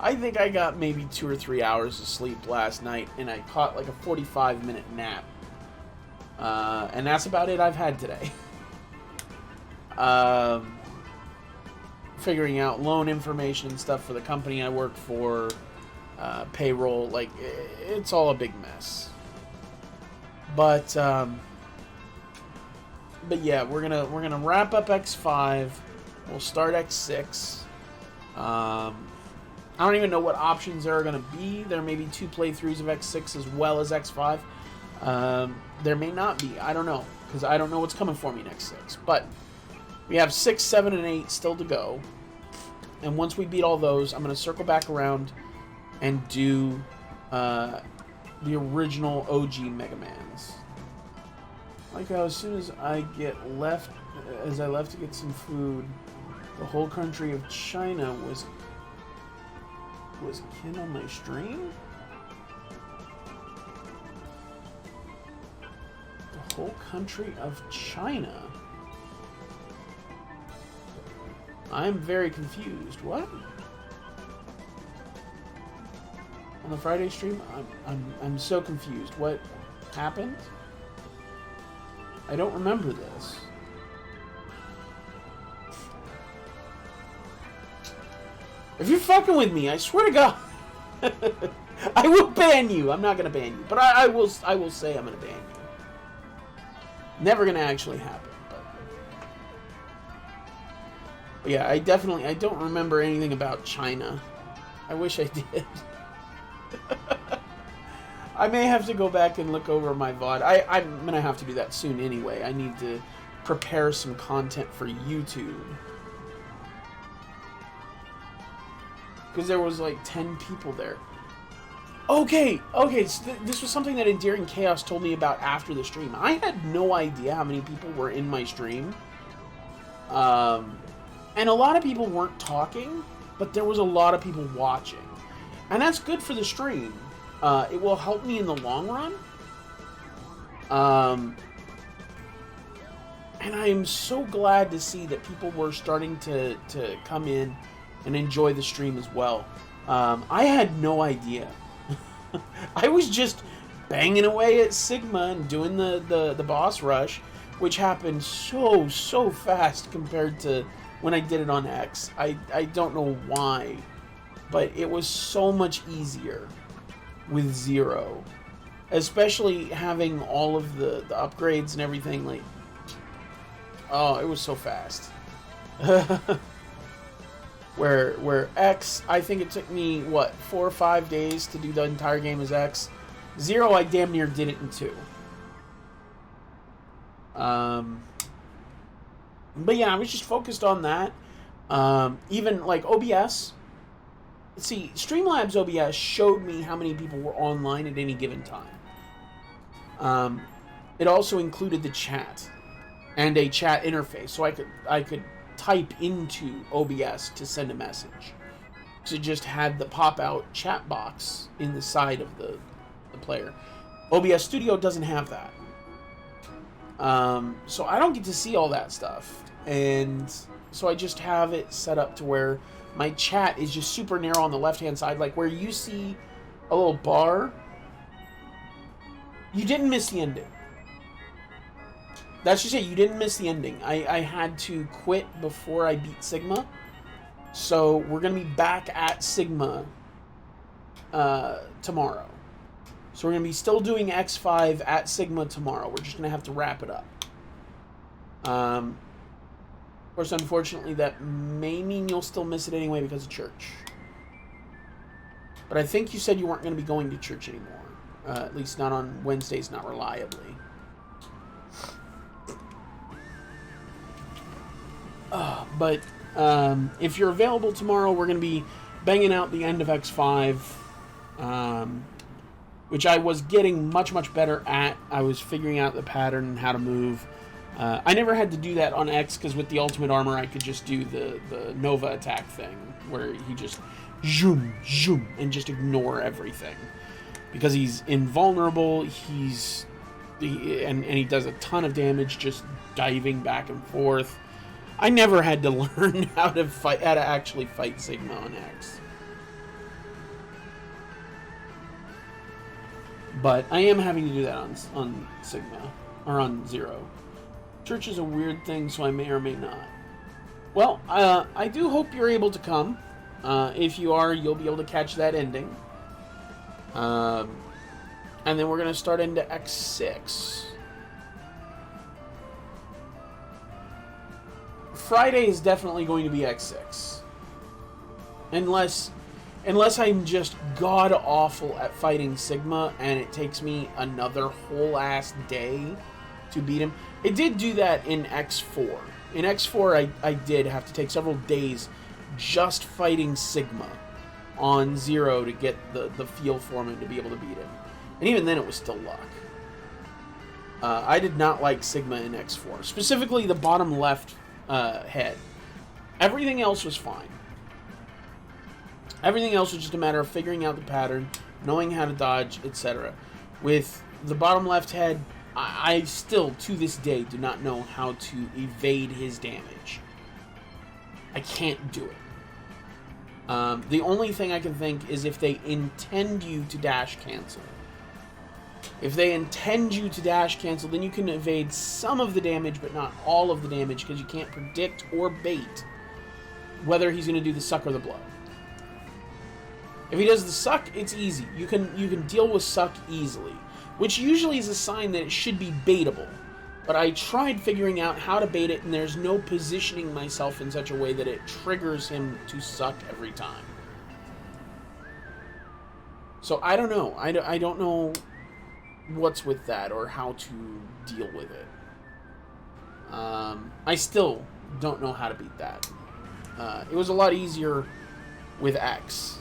A: I think I got maybe 2 or 3 hours of sleep last night, and I caught like a 45-minute nap. And that's about it I've had today. Figuring out loan information and stuff for the company I work for, payroll, like, it's all a big mess. But yeah, we're gonna wrap up X5. We'll start X6. I don't even know what options there are gonna be. There may be 2 playthroughs of X6 as well as X5. There may not be. I don't know, because I don't know what's coming for me next 6. But we have 6, 7, and 8 still to go. And once we beat all those, I'm going to circle back around and do the original OG Mega Mans. Like how as soon as I left to get some food, the whole country of China was kin on my stream? Whole country of China. I'm very confused. What? On the Friday stream? I'm so confused. What
B: happened? I don't remember this. If you're fucking with me, I swear to God, I will ban you. I'm not gonna ban you, but I will say I'm gonna ban you. Never gonna actually happen. But yeah, I don't remember anything about China. I wish I did. I may have to go back and look over my VOD. I'm gonna have to do that soon anyway. I need to prepare some content for YouTube. Because there was like 10 people there. Okay, so this was something that Endearing Chaos told me about after the stream. I had no idea how many people were in my stream. And a lot of people weren't talking, but there was a lot of people watching. And that's good for the stream. It will help me in the long run. And I am so glad to see that people were starting to come in and enjoy the stream as well. I had no idea. I was just banging away at Sigma and doing the boss rush, which happened so fast compared to when I did it on X. I don't know why, but it was so much easier with Zero, especially having all of the upgrades and everything. Like, oh, it was so fast. Where X, I think it took me, what, 4 or 5 days to do the entire game as X. Zero, I damn near did it in 2. But yeah, I was just focused on that. Even, like, OBS. Let's see, Streamlabs OBS showed me how many people were online at any given time. It also included the chat and a chat interface, so I could type into OBS to send a message. So it just had the pop-out chat box in the side of the player. OBS Studio doesn't have that. So I don't get to see all that stuff. And so I just have it set up to where my chat is just super narrow on the left-hand side. Like where you see a little bar, you didn't miss the ending. That's just it. You didn't miss the ending. I had to quit before I beat Sigma. So we're going to be back at Sigma tomorrow. So we're going to be still doing X5 at Sigma tomorrow. We're just going to have to wrap it up. Of course, unfortunately, that may mean you'll still miss it anyway because of church. But I think you said you weren't going to be going to church anymore. At least not on Wednesdays, not reliably. But if you're available tomorrow, we're going to be banging out the end of X5, which I was getting much better at. I was figuring out the pattern and how to move. I never had to do that on X because with the ultimate armor, I could just do the Nova attack thing where he just zoom, and just ignore everything. Because he's invulnerable, and he does a ton of damage just diving back and forth. I never had to learn how to actually fight Sigma on X. But I am having to do that on Sigma, or on Zero. Church is a weird thing, so I may or may not. Well, I do hope you're able to come. If you are, you'll be able to catch that ending. And then we're going to start into X6. Friday is definitely going to be X6. Unless I'm just god-awful at fighting Sigma and it takes me another whole-ass day to beat him. It did do that in X4. In X4, I did have to take several days just fighting Sigma on Zero to get the feel for him to be able to beat him. And even then, it was still luck. I did not like Sigma in X4. Specifically, the bottom left head. Everything else was fine. Everything else was just a matter of figuring out the pattern, knowing how to dodge, etc. With the bottom left head, I still, to this day, do not know how to evade his damage. I can't do it. The only thing I can think is if they intend you to dash cancel.
A: If they intend you to dash cancel, then you can evade some of the damage, but not all of the damage, because you can't predict or bait whether he's going to do the suck or the blow. If he does the suck, it's easy. You can deal with suck easily, which usually is a sign that it should be baitable. But I tried figuring out how to bait it, and there's no positioning myself in such a way that it triggers him to suck every time. So I don't know. I don't know what's with that or how to deal with it. I still don't know how to beat that. It was a lot easier with X.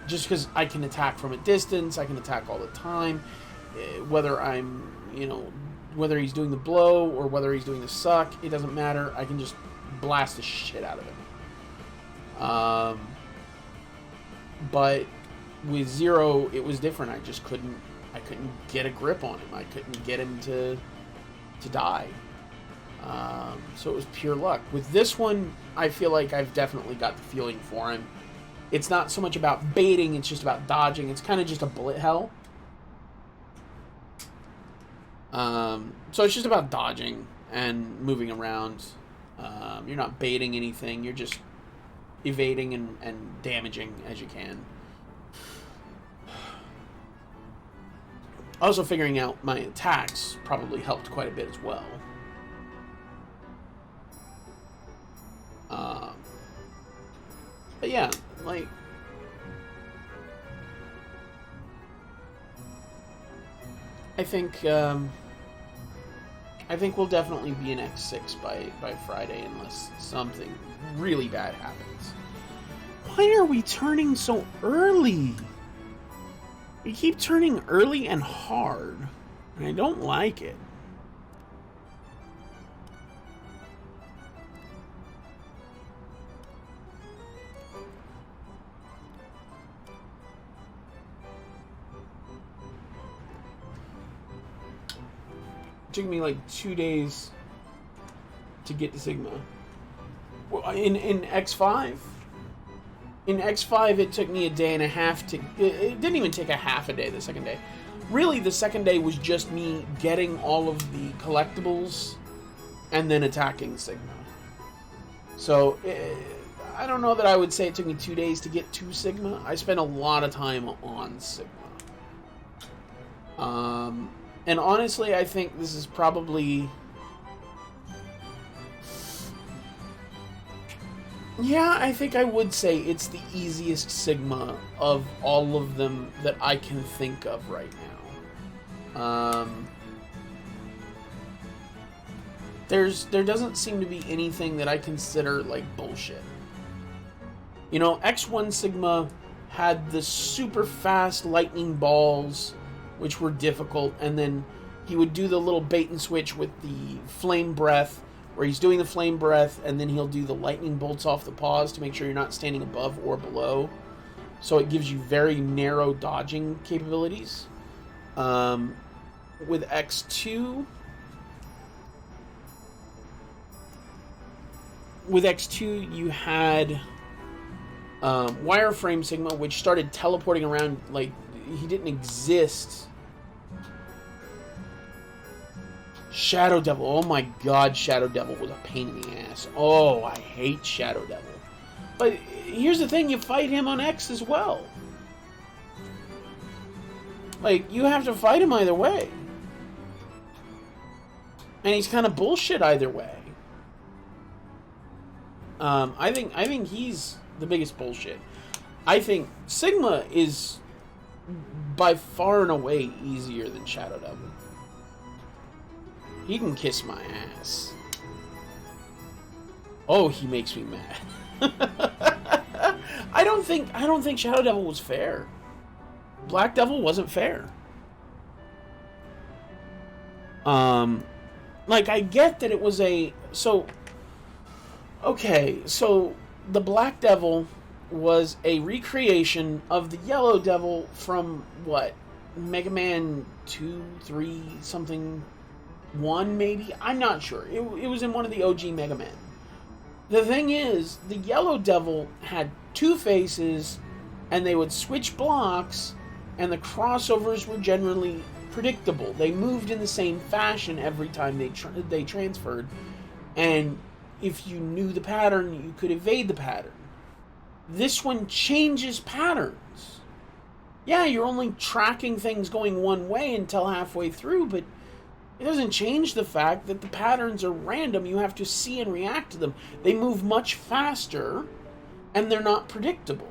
A: Just because I can attack from a distance, I can attack all the time. Whether I'm, whether he's doing the blow or whether he's doing the suck, it doesn't matter. I can just blast the shit out of him. But with Zero, it was different. I couldn't get a grip on him. I couldn't get him to die. So it was pure luck. With this one, I feel like I've definitely got the feeling for him. It's not so much about baiting, it's just about dodging. It's kind of just a bullet hell. So it's just about dodging and moving around. You're not baiting anything, you're just evading and damaging as you can. Also, figuring out my attacks probably helped quite a bit as well. But yeah, like, I think we'll definitely be in X6 by Friday unless something really bad happens. Why are we turning so early? We keep turning early and hard, and I don't like it. It took me like 2 days to get to Sigma. In X5? In X5, it took me a day and a half to... It didn't even take a half a day the second day. Really, the second day was just me getting all of the collectibles and then attacking Sigma. So, I don't know that I would say it took me 2 days to get to Sigma. I spent a lot of time on Sigma. And honestly, I think this is probably... Yeah, I think I would say it's the easiest Sigma of all of them that I can think of right now. There doesn't seem to be anything that I consider, like, bullshit. X1 Sigma had the super fast lightning balls, which were difficult, and then he would do the little bait and switch with the flame breath, where he's doing the flame breath, and then he'll do the lightning bolts off the paws to make sure you're not standing above or below. So it gives you very narrow dodging capabilities. With X2... With X2, you had Wireframe Sigma, which started teleporting around like he didn't exist. Shadow Devil. Oh my god, Shadow Devil was a pain in the ass. Oh, I hate Shadow Devil. But here's the thing, you fight him on X as well. Like, you have to fight him either way. And he's kind of bullshit either way. I think he's the biggest bullshit. I think Sigma is by far and away easier than Shadow Devil. He can kiss my ass. Oh, he makes me mad. I don't think Shadow Devil was fair. Black Devil wasn't fair. Like, I get that it was a... Okay, so the Black Devil was a recreation of the Yellow Devil from, what? Mega Man 2, 3, something... 1, maybe? I'm not sure. It was in one of the OG Mega Men. The thing is, the Yellow Devil had two faces, and they would switch blocks,
B: and the crossovers were generally predictable. They moved in the same fashion every time they transferred, and if you knew the pattern, you could evade the pattern. This one changes patterns. Yeah, you're only tracking things going one way until halfway through, but it doesn't change the fact that the patterns are random. You have to see and react to them. They move much faster, and they're not predictable.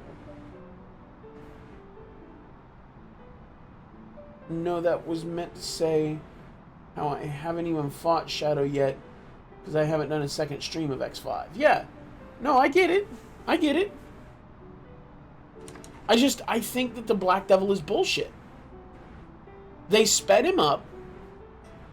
B: No, that was meant to say how I haven't even fought Shadow yet because I haven't done a second stream of X5. Yeah. No, I get it. I get it. I think that the Black Devil is bullshit. They sped him up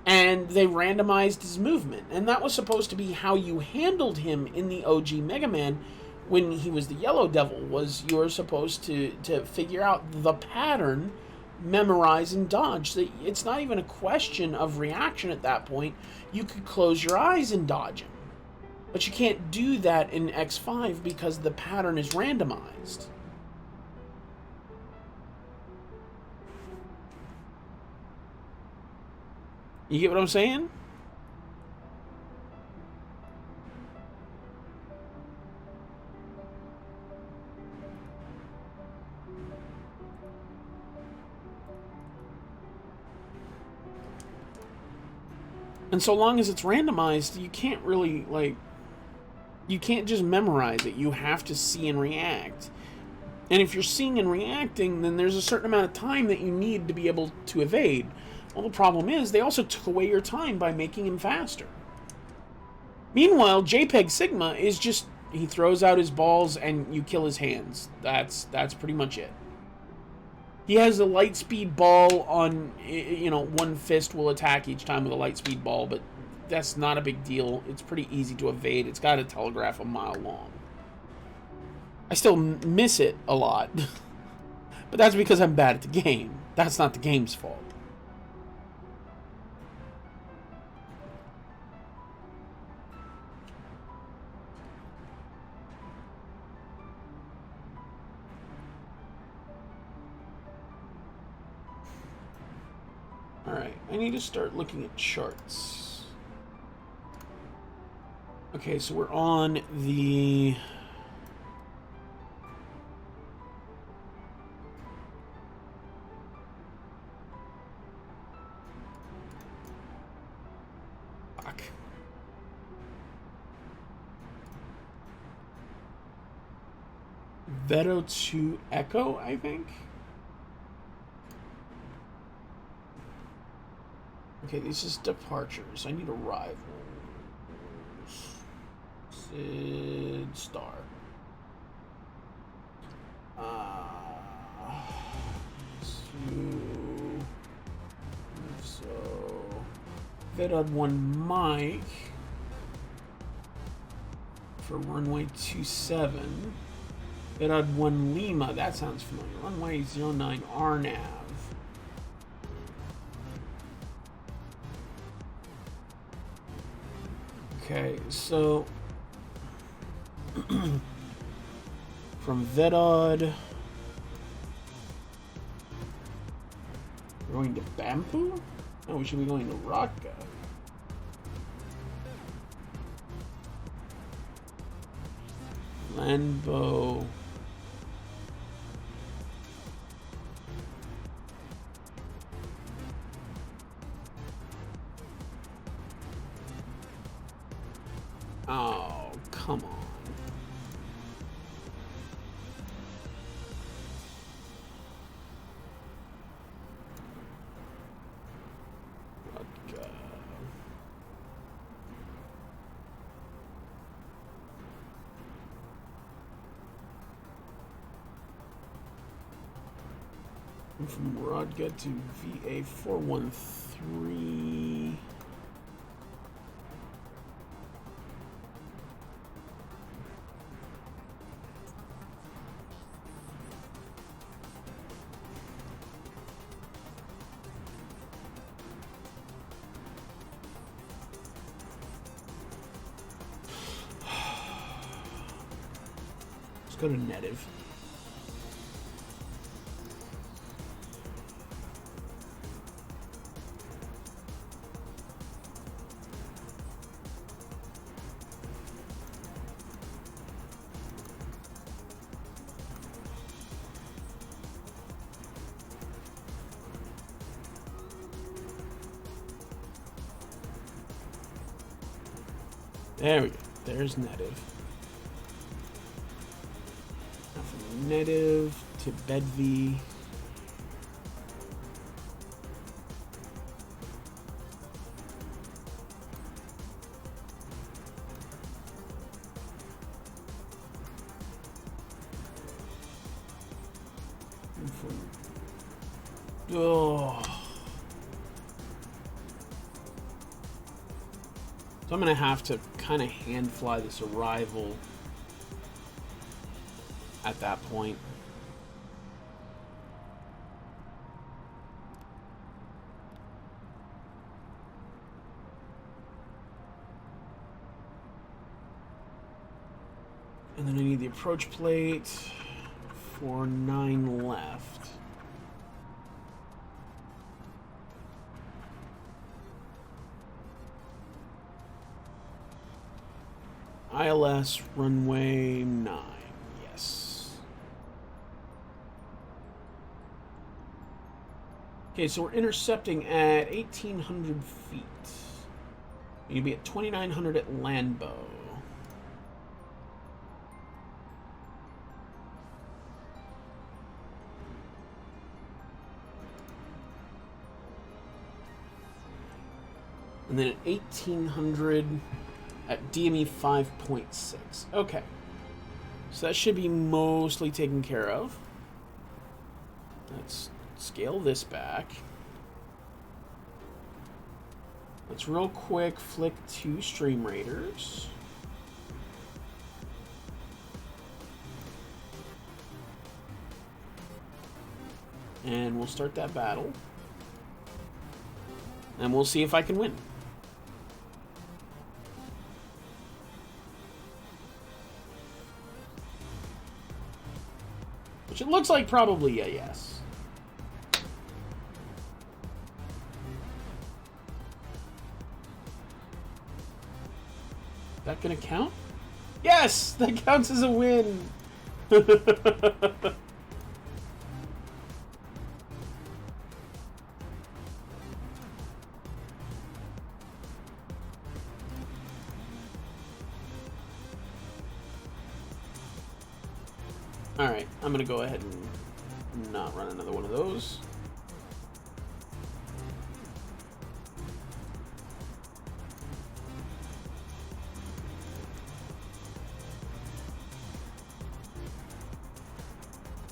B: and they randomized his movement. And that was supposed to be how you handled him in the OG Mega Man when he was the Yellow Devil, was you were supposed to figure out the pattern, memorize and dodge. It's not even a question of reaction at that point. You could close your eyes and dodge him. But you can't do that in X5 because the pattern is randomized. You get what I'm saying? And so long as it's randomized, you can't really, you can't just memorize it. You have to see and react. And if you're seeing and reacting, then there's a certain amount of time that you need to be able to evade. Well, the problem is, they also took away your time by making him faster. Meanwhile, JPEG Sigma is just, he throws out his balls and you kill his hands. That's pretty much it. He has a light speed ball on, one fist will attack each time with a light speed ball, but that's not a big deal. It's pretty easy to evade. It's got a telegraph a mile long. I still miss it a lot, but that's because I'm bad at the game. That's not the game's fault. Alright, I need to start looking at charts. Okay, so we're on the... Fuck. Veto to Echo, I think? Okay, this is departures. I need arrivals. Sid Star. So Vedod 1 Mike for runway 27. Vedod 1 Lima, that sounds familiar. Runway 09 Arnav. Okay, so from Vedod, we're going to Bampu? No, we should be going to Raka. Landbo. Oh, come on. Okay. From Rodga to VA413. Let's go to native. There we go. There's native. Now from native to Bedvi. Oh. So I'm going to have to kind of hand fly this arrival at that point. And then I need the approach plate for 9 left. ILS runway 9, yes. Okay, so we're intercepting at 1,800 feet. You'd be at 2,900 at Landbow. And then at 1,800... at DME 5.6. Okay. So that should be mostly taken care of. Let's scale this back. Let's real quick flick to Stream Raiders. And we'll start that battle. And we'll see if I can win. Which it looks like probably a yes. That gonna count? Yes! That counts as a win! Alright, I'm gonna go ahead and not run another one of those.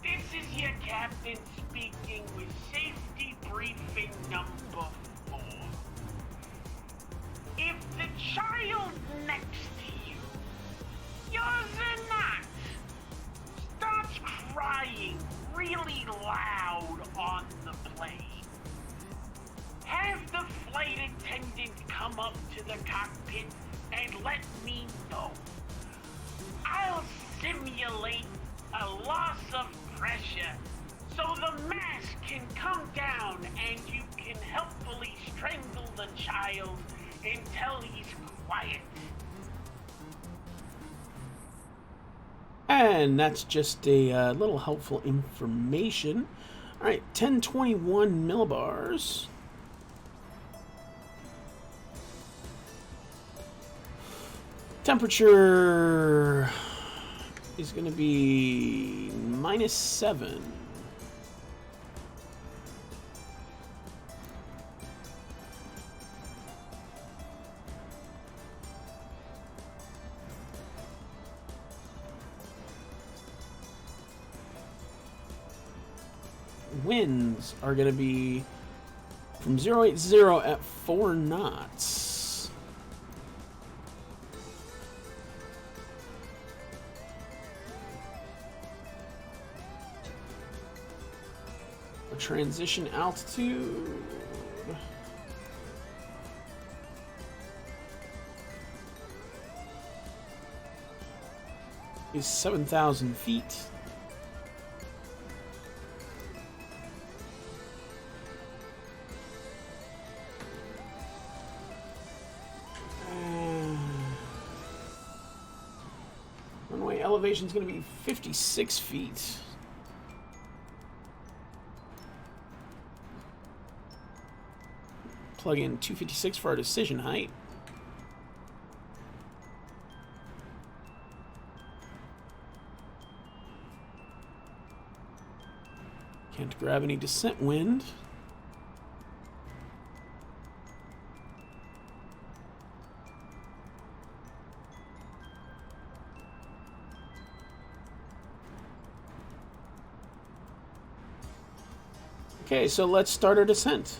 C: This is your captain speaking with safety briefing number 4. If the child next to you, yours or not, starts crying really loud on the plane, have the flight attendant come up to the cockpit and let me know. I'll simulate a loss of pressure so the mask can come down and you can helpfully strangle the child until he's quiet.
B: And that's just a little helpful information. Alright, 1021 millibars. Temperature is going to be -7. Winds are going to be from 080 at 4 knots. A transition altitude is 7,000 feet. Runway elevation is going to be 56 feet. Plug in 256 for our decision height.
A: Can't grab any descent wind. Okay, so let's start our descent.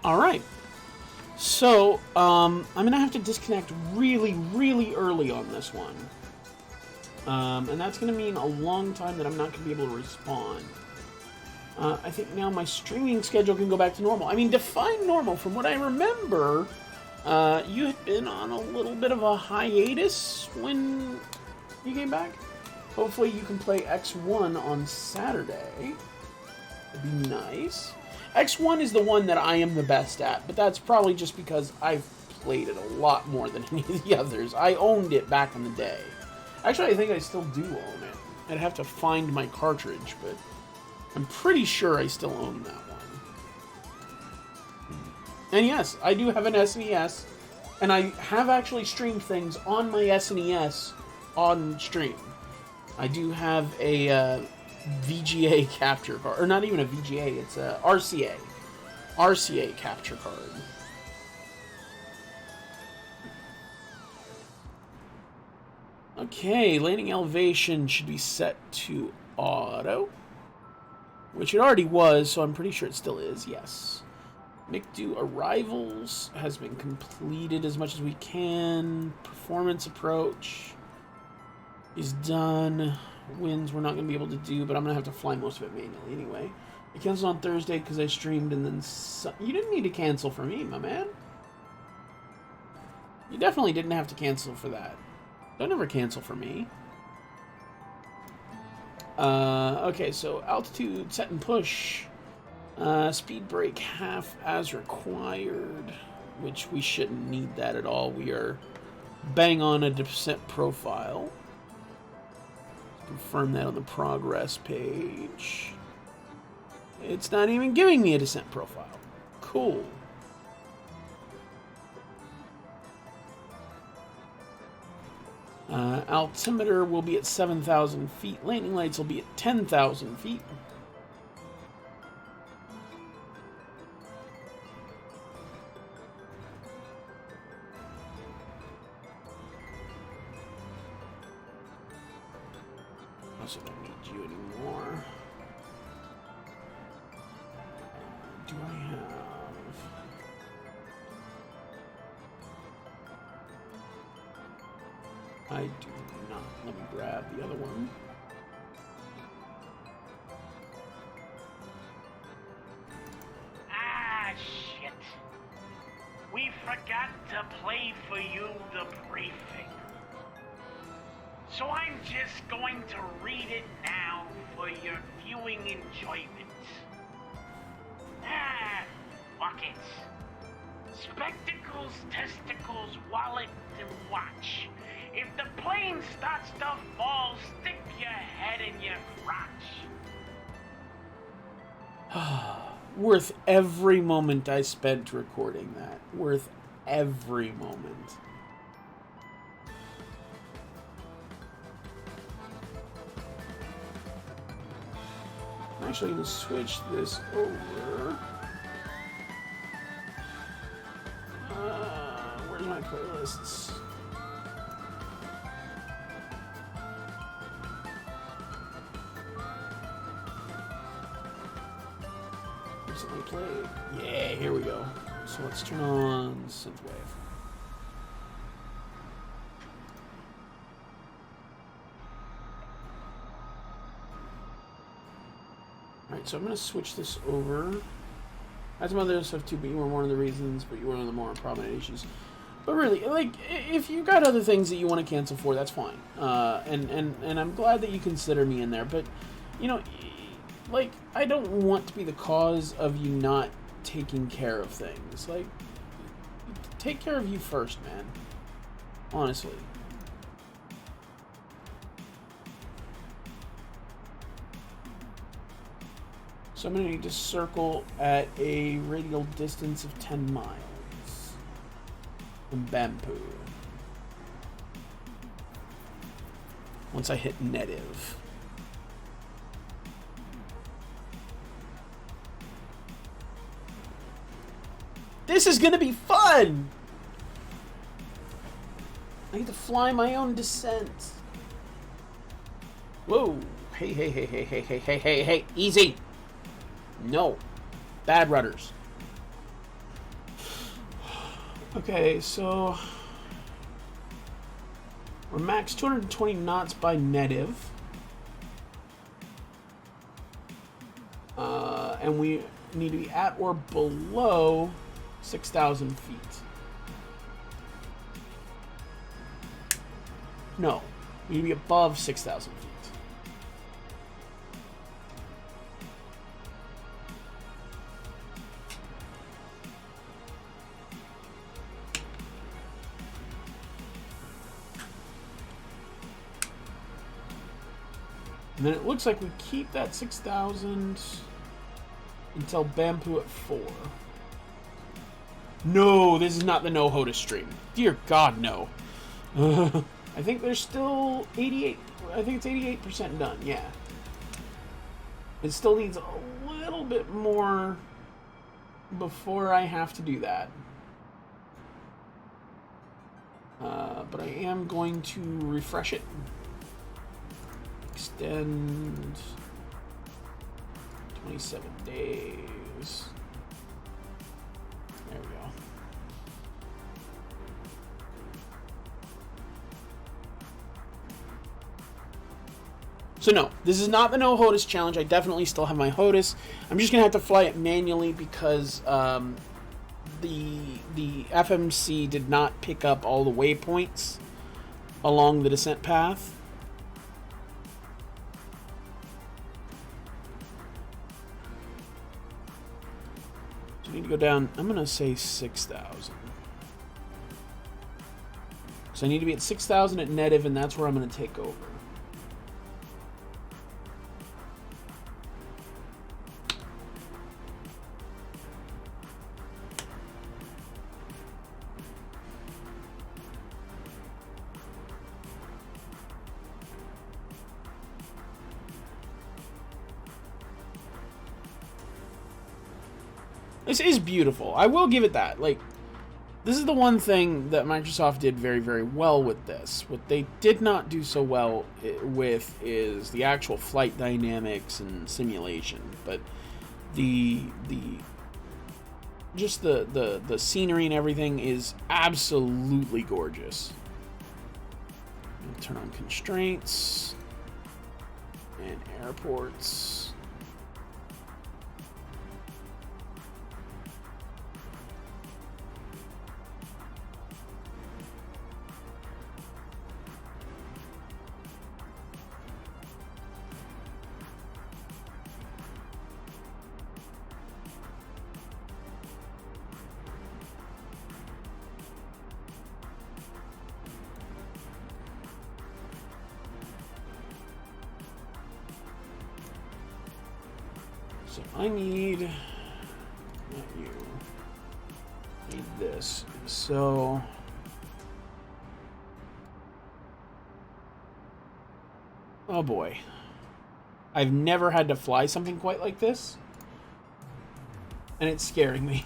A: All right, so I'm gonna have to disconnect really, really early on this one, and that's gonna mean a long time that I'm not gonna be able to respond. I think now my streaming schedule can go back to normal. I mean, define normal. From what I remember, you had been on a little bit of a hiatus when you came back. Hopefully, you can play X1 on Saturday. That'd be nice. X1 is the one that I am the best at, but that's probably just because I've played it a lot more than any of the others. I owned it back in the day. Actually, I think I still do own it. I'd have to find my cartridge, but I'm pretty sure I still own that one. And yes, I do have an SNES, and I have actually streamed things on my SNES on stream. I do have a VGA capture card, or not even a VGA, it's a RCA capture card. Okay, landing elevation should be set to auto, which it already was, so I'm pretty sure it still is, yes. MICDO arrivals has been completed as much as we can. Performance approach is done. Winds we're not going to be able to do, but I'm going to have to fly most of it manually anyway. I canceled on Thursday because I streamed, and then you didn't need to cancel for me, my man. You definitely didn't have to cancel for that. Don't ever cancel for me. Okay, so altitude set and push. Speed brake half as required, which we shouldn't need that at all. We are bang on a descent profile. Confirm that on the progress page. It's not even giving me a descent profile. Cool. Altimeter will be at 7,000 feet. Landing lights will be at 10,000 feet. Also don't need you anymore. Do I have... I do not. Let me grab the other one.
C: Ah, shit. We forgot to play for you the briefing. So I'm just going to read it now for your viewing enjoyment. Ah, buckets. Spectacles, testicles, wallet, and watch. If the plane starts to fall, stick your head in your crotch.
A: Worth every moment I spent recording that. Worth every moment. I'm actually going to switch this over. Where's my playlists? Recently played. Yeah, here we go. So let's turn on Synthwave. Alright, so I'm going to switch this over. I had some other stuff too, but you were one of the reasons, but you were one of the more prominent issues. But really, like, if you got other things that you want to cancel for, that's fine. And I'm glad that you consider me in there. But, you know,
B: like, I don't want to be the cause of you not taking care of things. Like, take care of you first, man. Honestly. So I'm going to need to circle at a radial distance of 10 miles from Bamboo. Once I hit native. This is going to be fun! I get to fly my own descent. Whoa. Hey, hey, hey, hey, hey, hey, hey, hey, hey. Easy. No. Bad rudders. Okay, so we're max 220 knots by native. And we need to be at or below 6,000 feet. No, we need to be above 6,000 feet. And then it looks like we keep that 6,000 until Bamboo at 4. No, this is not the no HOTAS stream. Dear God, no. I think there's still 88. I think it's 88% done. Yeah. It still needs a little bit more before I have to do that. But I am going to refresh it. Extend 27 days. There we go. So no, this is not the no HOTAS challenge. I definitely still have my HOTAS. I'm just gonna have to fly it manually because the FMC did not pick up all the waypoints along the descent path. So I need to go down. I'm gonna say 6,000. So I need to be at 6,000 at native, and that's where I'm gonna take over. This is beautiful. I will give it that. Like, this is the one thing that Microsoft did very, very well with this. What they did not do so well with is the actual flight dynamics and simulation. But the scenery and everything is absolutely gorgeous. Turn on constraints and airports. So I need, not you, I need this. So, oh boy. I've never had to fly something quite like this. And it's scaring me.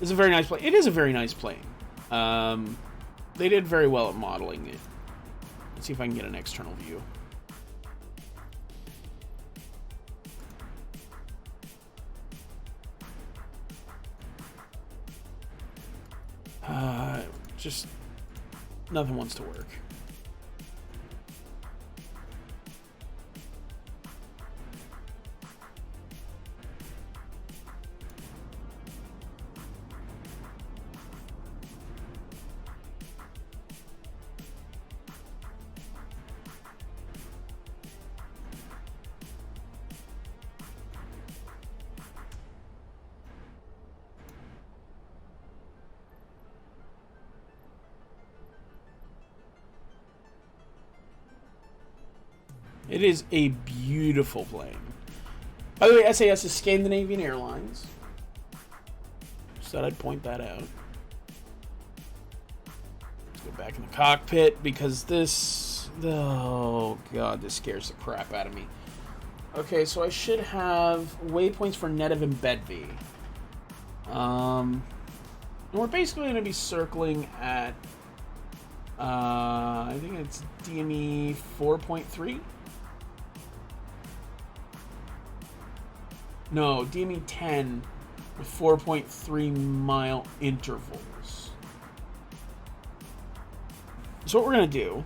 B: It's a very nice plane. It is a very nice plane. They did very well at modeling it. Let's see if I can get an external view. Just nothing wants to work.
A: It is a beautiful plane. By the way, SAS is Scandinavian Airlines. Just thought I'd point that out. Let's go back in the cockpit because this... Oh, God, this scares the crap out of me. Okay, so I should have waypoints for Netiv and Bedvi. And we're basically going to be circling at... I think it's DME 4.3? No, DME 10 with 4.3 mile intervals. So what we're going to do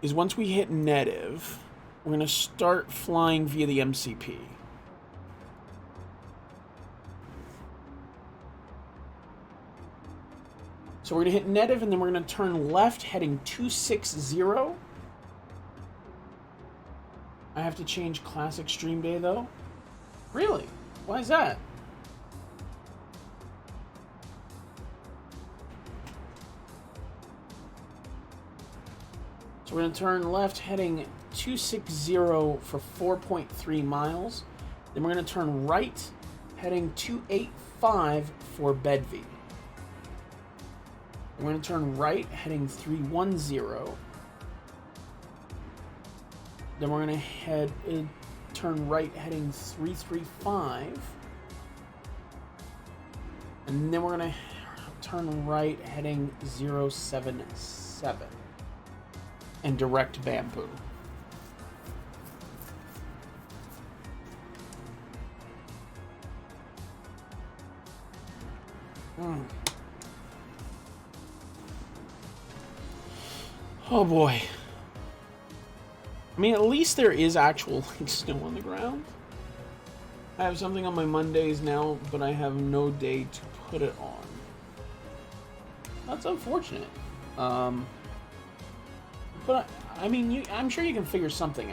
A: is once we hit Netiv, we're going to start flying via the MCP. So we're going to hit Netiv, and then we're going to turn left, heading 260. I have to change Classic Stream Day, though? Really? Why is that? So we're going to turn left, heading 260 for 4.3 miles. Then we're going to turn right, heading 285 for Bedvi. We're going to turn right, heading 310. Then we're going to turn right, heading 335. And then we're going to turn right, heading 077. And direct Bamboo. Oh boy. I mean, at least there is actual like snow on the ground. I have something on my Mondays now, but I have no day to put it on. That's unfortunate. But I mean, I'm sure you can figure something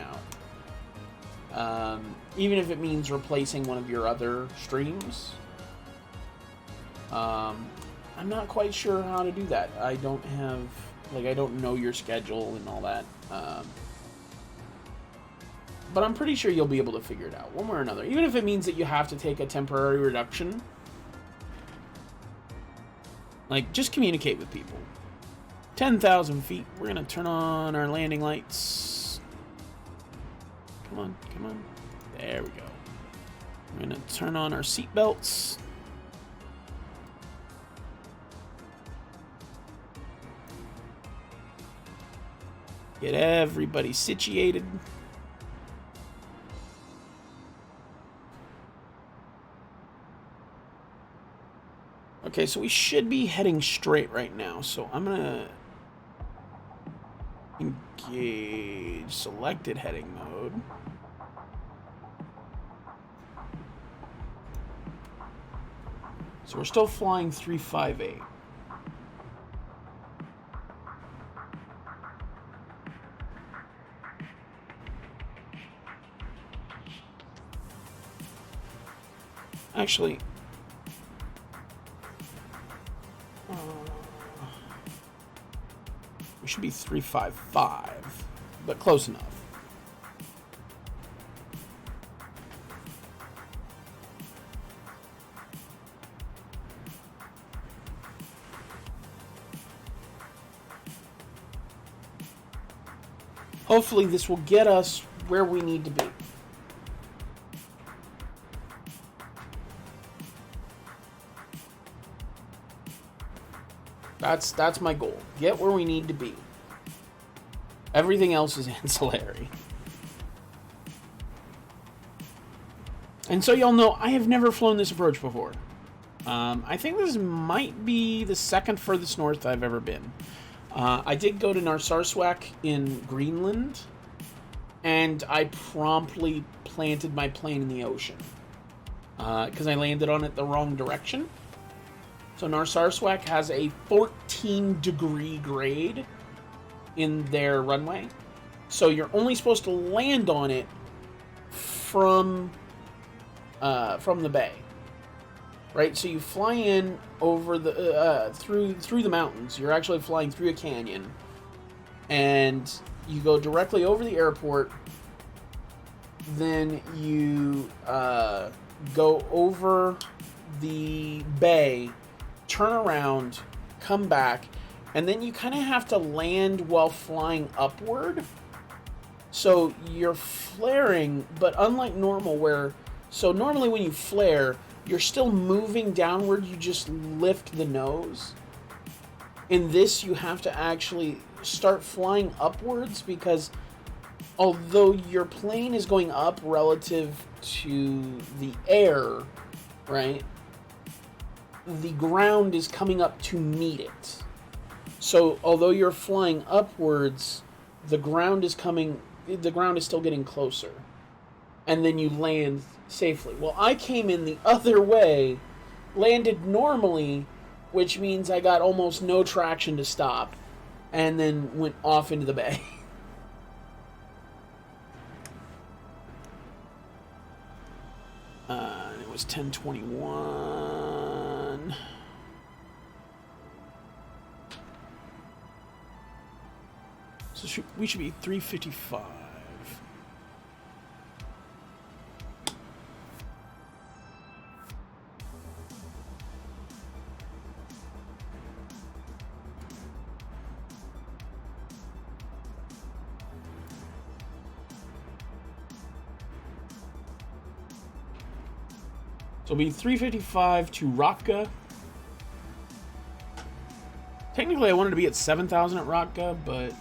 A: out. Even if it means replacing one of your other streams. I'm not quite sure how to do that. I don't have, like, I don't know your schedule and all that. But I'm pretty sure you'll be able to figure it out one way or another. Even if it means that you have to take a temporary reduction. Like, just communicate with people. 10,000 feet. We're going to turn on our landing lights. Come on, come on. There we go. We're going to turn on our seat belts. Get everybody situated. Okay, so we should be heading straight right now. So I'm going to engage selected heading mode. So we're still flying 358. Actually, we should be 355, but close enough. Hopefully this will get us where we need to be. That's my goal. Get where we need to be. Everything else is ancillary. And so y'all know, I have never flown this approach before. I think this might be the second furthest north I've ever been. I did go to Narsarsuaq in Greenland, and I promptly planted my plane in the ocean. Because I landed on it the wrong direction. So Narsarsuaq has a 14-degree grade in their runway. So you're only supposed to land on it from the bay. Right? So you fly in over the through the mountains. You're actually flying through a canyon. And you go directly over the airport, then you go over the bay, turn around, come back, and then you kind of have to land while flying upward. So you're flaring, but unlike normal where... So normally when you flare, you're still moving downward, you just lift the nose. In this, you have to actually start flying upwards because although your plane is going up relative to the air, right, the ground is coming up to meet it. So although you're flying upwards, the ground is still getting closer. And then you land safely. Well, I came in the other way, landed normally, which means I got almost no traction to stop, and then went off into the bay. And it was 10:21. So we should be 3:55. So it'll be 3:55 to Rotka. Technically, I wanted to be at 7,000 at Rotka, but...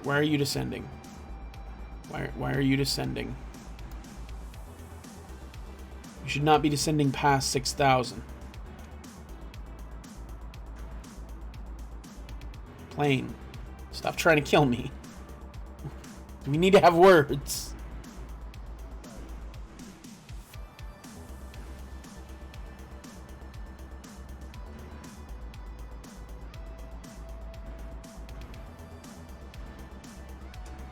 A: Why are you descending? Why are you descending? You should not be descending past 6,000. Plane, stop trying to kill me. We need to have words.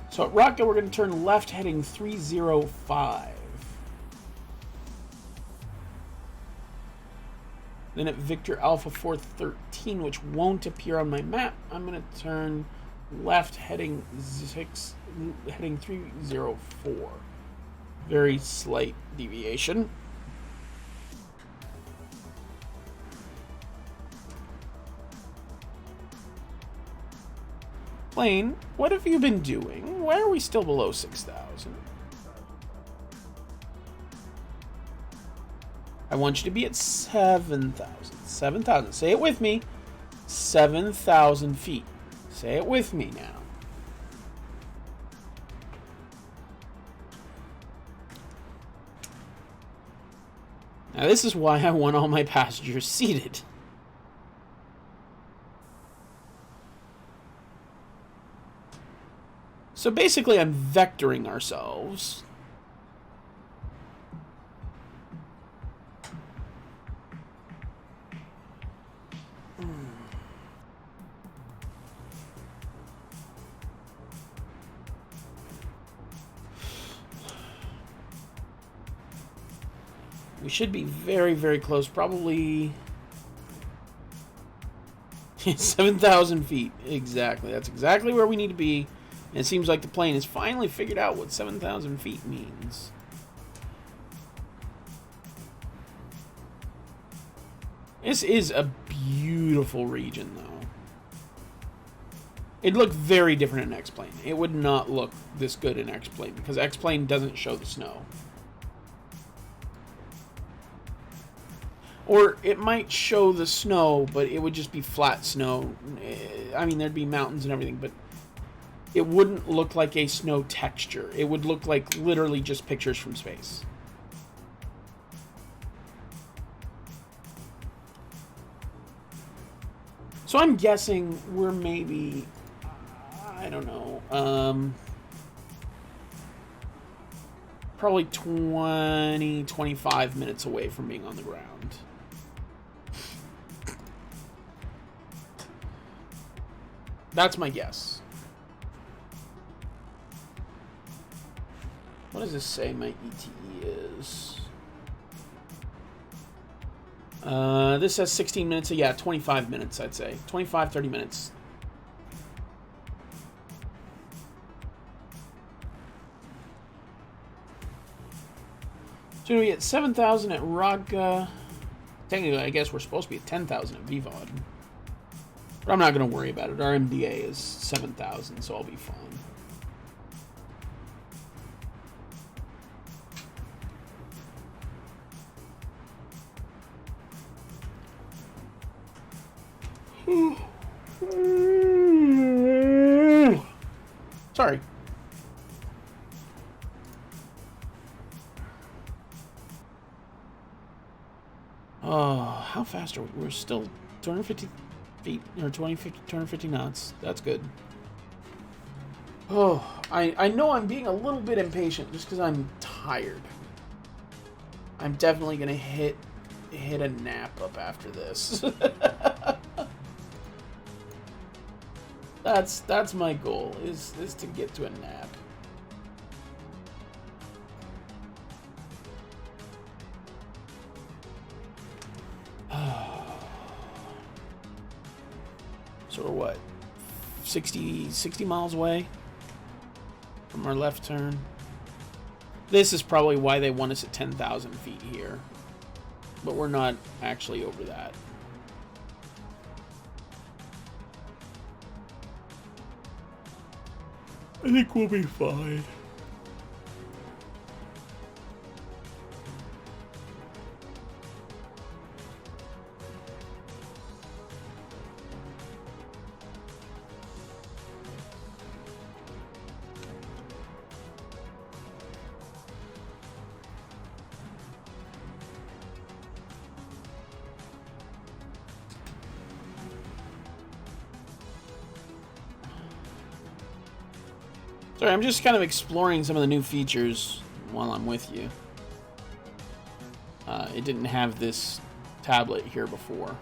A: So at Rotka, we're going to turn left heading 305. Then at Victor Alpha 413, which won't appear on my map, I'm going to turn left heading 304. Very slight deviation. Plane, what have you been doing? Why are we still below 6,000? I want you to be at 7,000. 7,000. Say it with me. 7,000 feet. Say it with me now. Now this is why I want all my passengers seated. So basically I'm vectoring ourselves. We should be very, very close. Probably 7,000 feet. Exactly. That's exactly where we need to be. And it seems like the plane has finally figured out what 7,000 feet means. This is a beautiful region, though. It'd look very different in X-Plane. It would not look this good in X-Plane because X-Plane doesn't show the snow. Or it might show the snow, but it would just be flat snow. I mean, there'd be mountains and everything, but it wouldn't look like a snow texture. It would look like literally just pictures from space. So I'm guessing we're maybe, I don't know, probably 20, 25 minutes away from being on the ground. That's my guess. What does this say my ETE is? This says 16 minutes, so yeah, 25 minutes, I'd say. 25, 30 minutes. So we get 7,000 at Rogga. Technically, I guess we're supposed to be at 10,000 at VVOD. But I'm not going to worry about it. Our MDA is 7,000, so I'll be fine. Sorry. Oh, how fast are we? We're still 250 feet, or 250 knots. That's good. Oh, I know I'm being a little bit impatient just because I'm tired. I'm definitely gonna hit a nap up after this. That's my goal, is to get to a nap. So we're what? 60 miles away from our left turn. This is probably why they want us at 10,000 feet here. But we're not actually over that. I think we'll be fine. Sorry, I'm just kind of exploring some of the new features while I'm with you. It didn't have this tablet here before.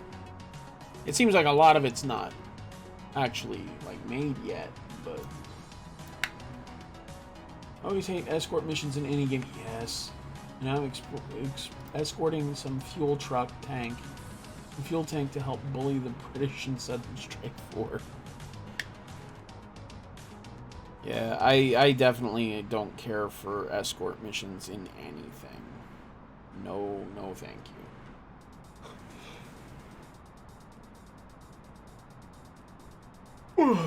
A: It seems like a lot of it's not actually like made yet, but always hate escort missions in any game. Yes, and I'm escorting some fuel tank to help bully the British in Sudden Strike 4. Yeah, I definitely don't care for escort missions in anything. No, thank you.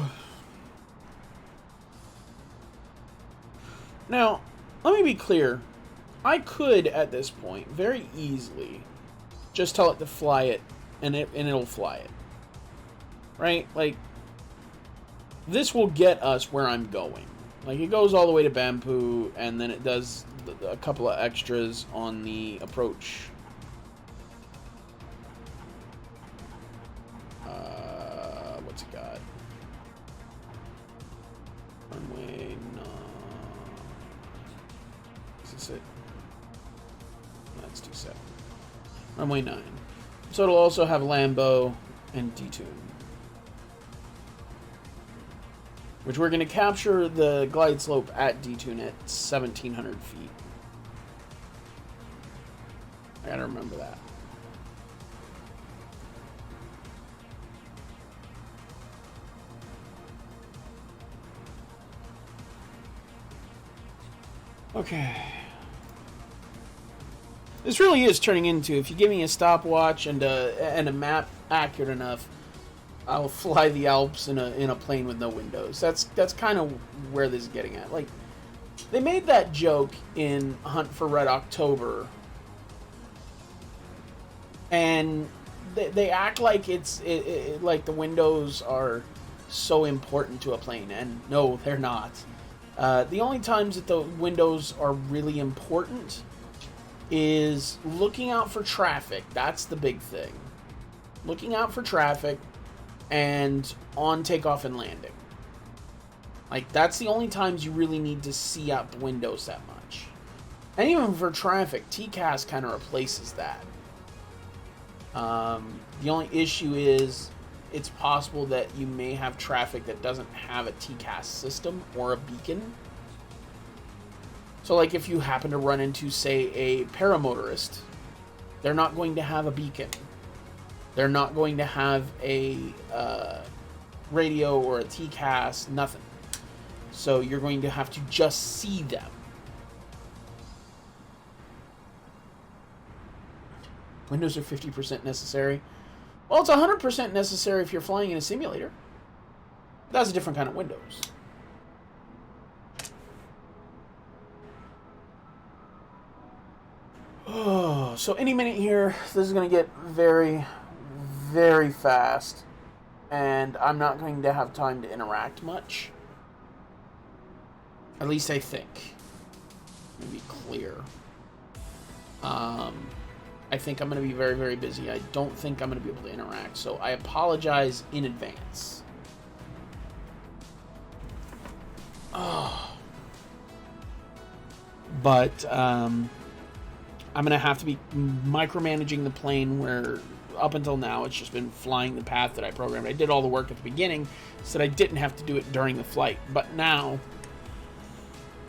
A: Now, let me be clear. I could, at this point, very easily just tell it to fly it, and it'll fly it. Right? Like, this will get us where I'm going. Like, it goes all the way to Bampu, and then it does a couple of extras on the approach. What's it got? Runway 9. Is this it? That's 27. Runway 9. So it'll also have Lambo and detune. Which we're going to capture the glide slope at detune at 1,700 feet. I gotta remember that. Okay. This really is turning into, if you give me a stopwatch and a map accurate enough, I'll fly the Alps in a plane with no windows. That's kind of where this is getting at. Like, they made that joke in Hunt for Red October, and they act like like the windows are so important to a plane, and no, they're not. The only times that the windows are really important is looking out for traffic. That's the big thing. Looking out for traffic and on takeoff and landing. Like, that's the only times you really need to see out the windows that much. And even for traffic, TCAS kind of replaces that. The only issue is it's possible that you may have traffic that doesn't have a TCAS system or a beacon. So, like, if you happen to run into, say, a paramotorist They're not going to have a beacon. They're not going to have a radio or a TCAS, nothing. So you're going to have to just see them. Windows are 50% necessary. Well, it's 100% necessary if you're flying in a simulator. That's a different kind of Windows. Oh, so any minute here, this is going to get very, very fast. And I'm not going to have time to interact much. At least I think. Let me be clear. I think I'm going to be very, very busy. I don't think I'm going to be able to interact. So I apologize in advance. Oh. But I'm going to have to be micromanaging the plane where up until now it's just been flying the path that I programmed. I did all the work at the beginning so that I didn't have to do it during the flight. But now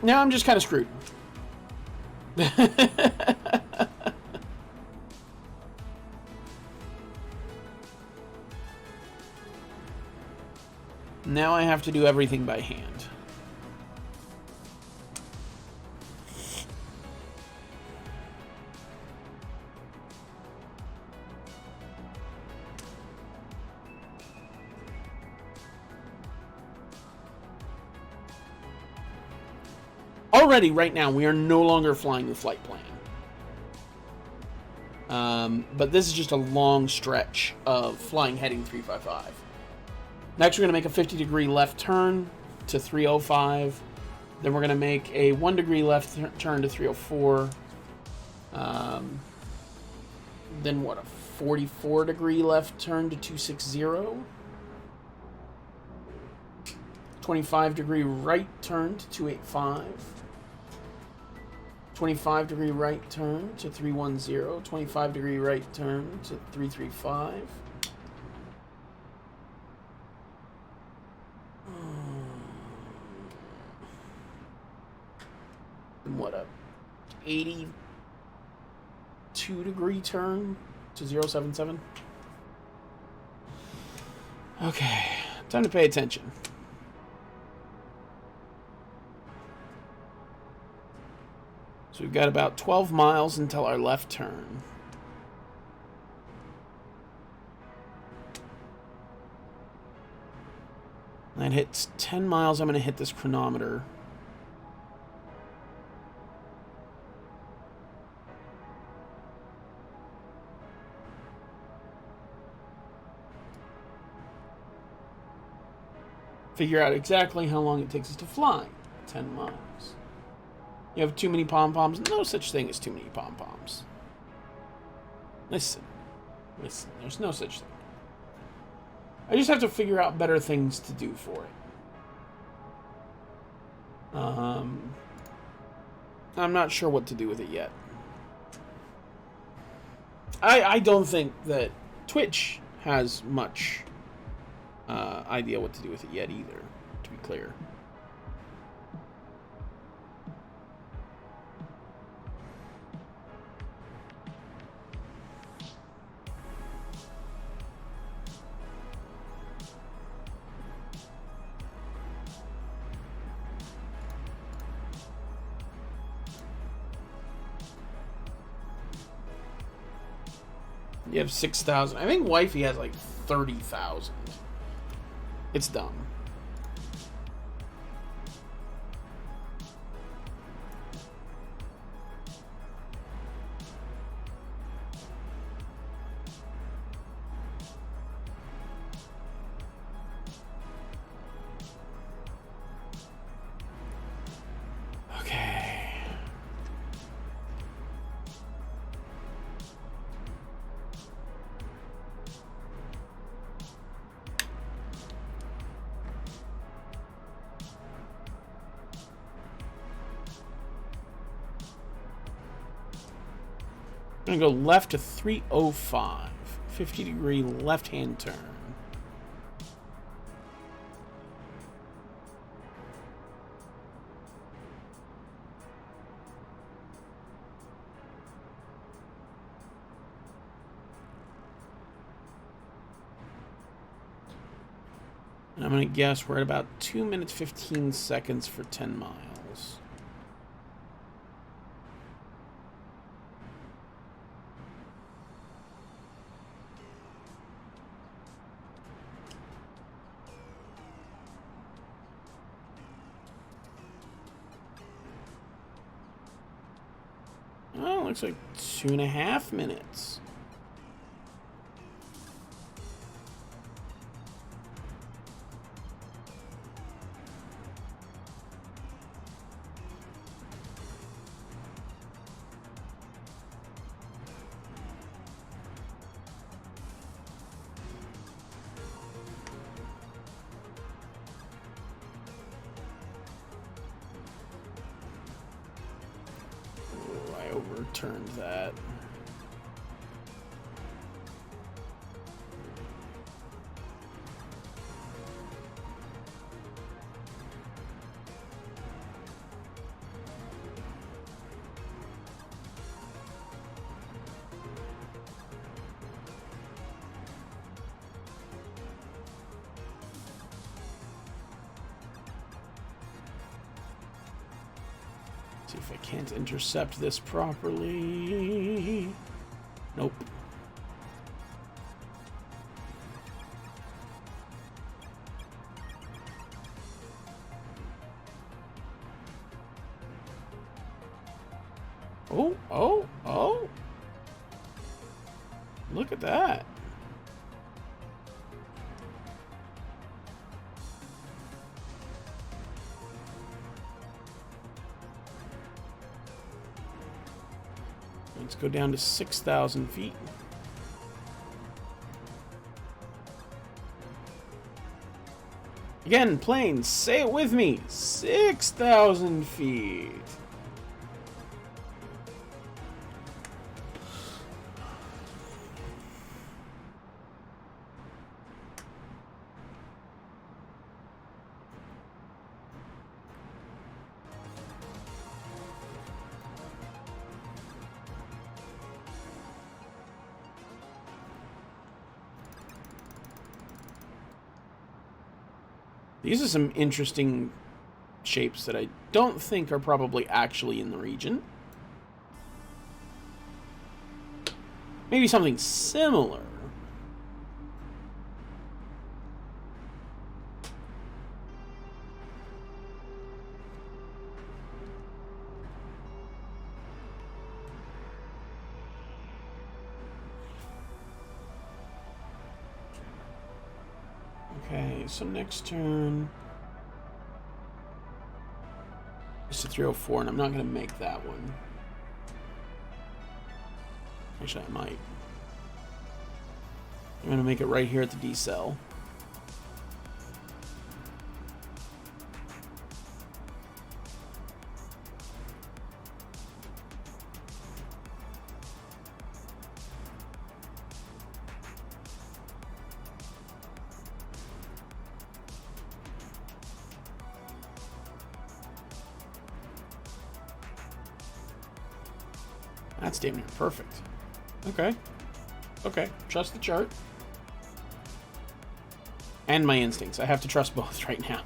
A: I'm just kind of screwed. Now I have to do everything by hand. Already, right now, we are no longer flying the flight plan. But this is just a long stretch of flying heading 355. Next, we're going to make a 50-degree left turn to 305. Then we're going to make a 1-degree left turn to 304. Then what, a 44-degree left turn to 260. 25-degree right turn to 285. 25-degree right turn to 310. 25-degree right turn to 335. And what, a 82-degree turn to 077. Okay, time to pay attention. So we've got about 12 miles until our left turn. That hits 10 miles. I'm going to hit this chronometer. Figure out exactly how long it takes us to fly. 10 miles. You have too many pom-poms? No such thing as too many pom-poms. Listen. There's no such thing. I just have to figure out better things to do for it. I'm not sure what to do with it yet. I don't think that Twitch has much idea what to do with it yet either, to be clear. You have 6,000. I think Wifey has like 30,000. It's dumb. I'm going to go left to 305. 50-degree left-hand turn. And I'm going to guess we're at about 2 minutes 15 seconds for 10 miles. Oh, looks like 2.5 minutes. Overturned that. See if I can't intercept this properly. Nope. Oh, oh, oh. Look at that. Let's go down to 6,000 feet. Again, planes, say it with me. 6,000 feet. These are some interesting shapes that I don't think are probably actually in the region. Maybe something similar. Okay, so next turn is a 304, and I'm not going to make that one. Actually, I might. I'm going to make it right here at the decel. That's damn near perfect. Okay. Okay. Trust the chart. And my instincts. I have to trust both right now.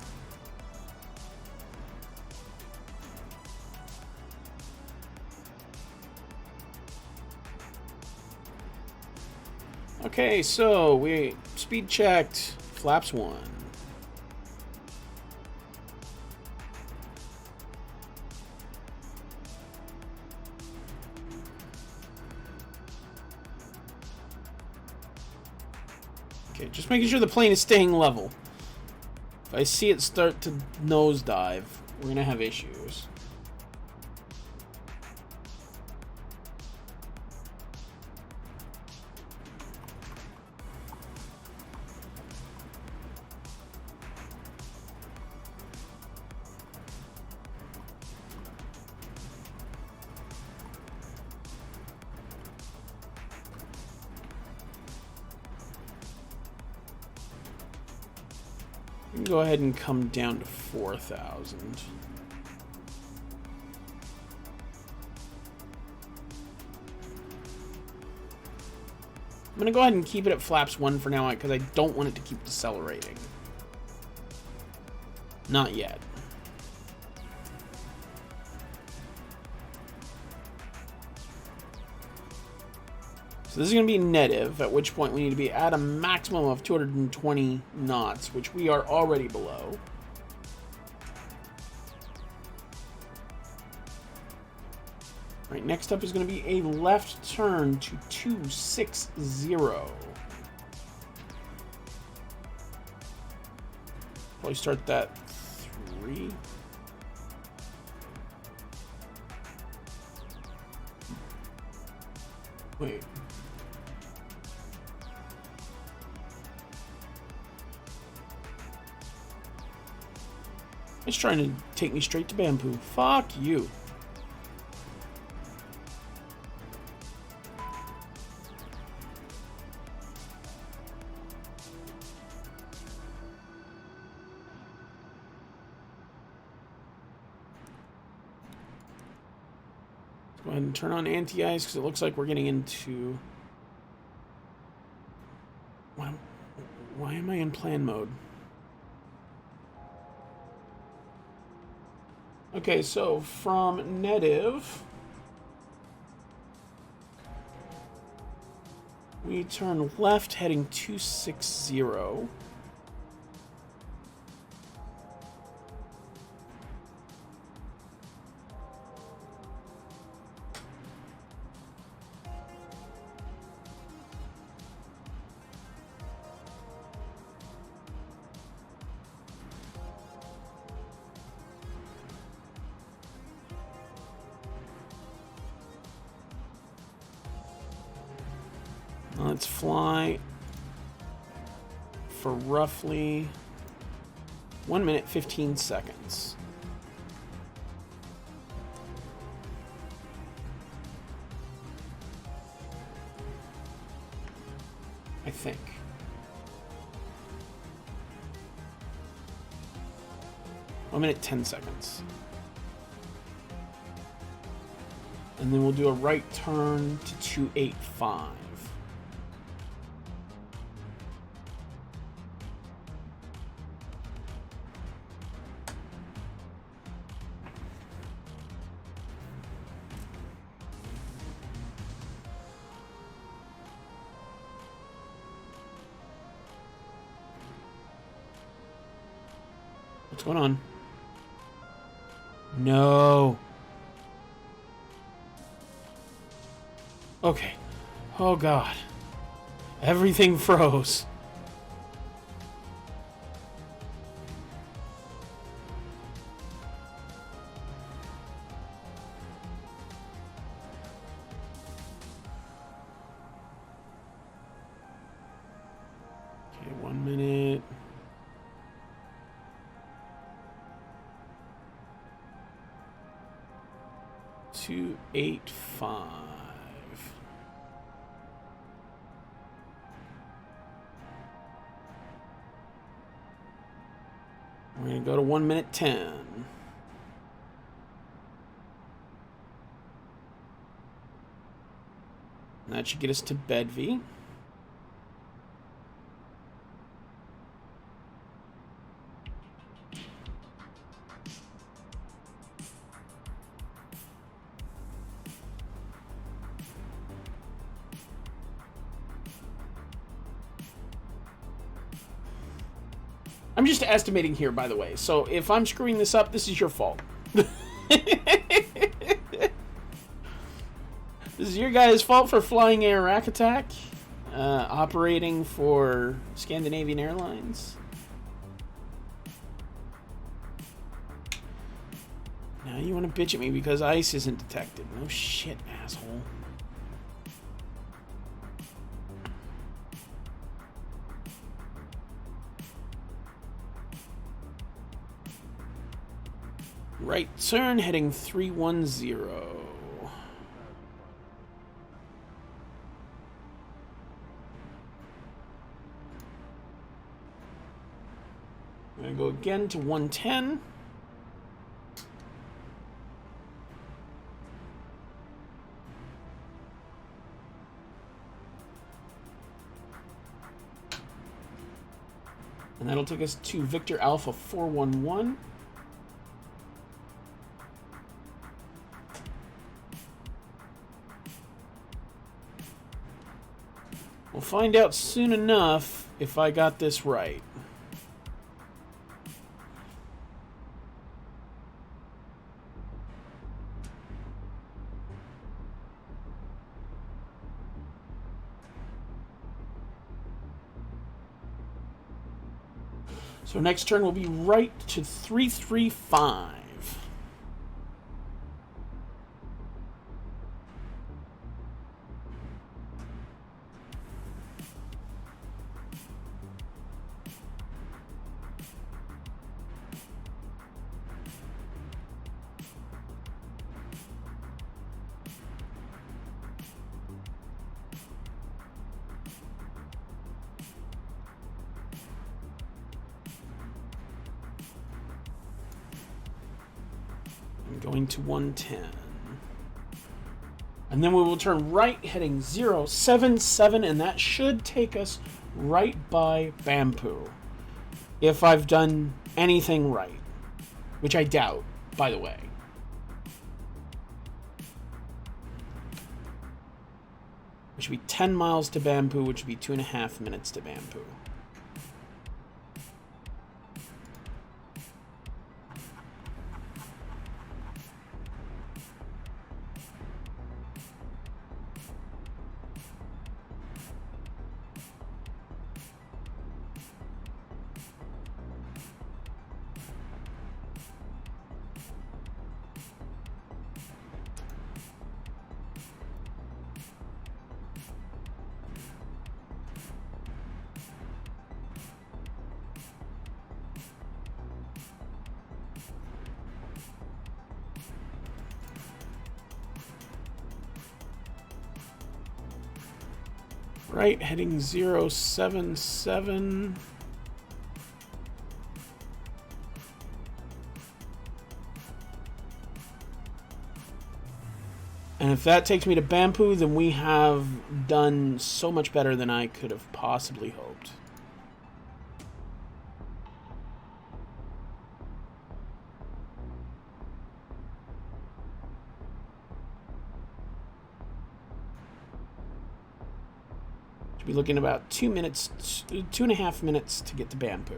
A: Okay, so we speed checked flaps 1. Okay, just making sure the plane is staying level. If I see it start to nosedive, we're gonna have issues. Go ahead and come down to 4,000. I'm going to go ahead and keep it at flaps 1 for now because I don't want it to keep decelerating. Not yet. So this is going to be negative, at which point we need to be at a maximum of 220 knots, which we are already below. Right, next up is going to be a left turn to 260. Probably start that 3. Wait. It's trying to take me straight to Bamboo. Fuck you. Go ahead and turn on anti-ice because it looks like we're getting into... Why am I in plan mode? Okay, so from native, we turn left heading 260. Let's fly for roughly 1 minute 15 seconds. I think. One minute 10 seconds. And then we'll do a right turn to 285. What's going on? No. Okay. Oh God. Everything froze. Okay, 1 minute. Two, 8.5. We're going to go to 1 minute 10. And that should get us to Bedvie. I'm just estimating here, by the way. So if I'm screwing this up, this is your fault. This is your guys' fault for flying a rack attack, operating for Scandinavian Airlines. Now you want to bitch at me because ice isn't detected. No shit, asshole. Right turn, heading 310. I'm going to go again to 110.
B: And that'll take us to Victor Alpha 411. We'll find out soon enough if I got this right. So next turn will be right to 335. Going to 110. And then we will turn right heading 077, and that should take us right by Bampu. If I've done anything right. Which I doubt, by the way. Which would be 10 miles to Bampu, which would be 2.5 minutes to Bampu. Right, heading 077. And if that takes me to Bampu, then we have done so much better than I could have possibly hoped. Be looking about 2 minutes, 2.5 minutes to get to Bampu.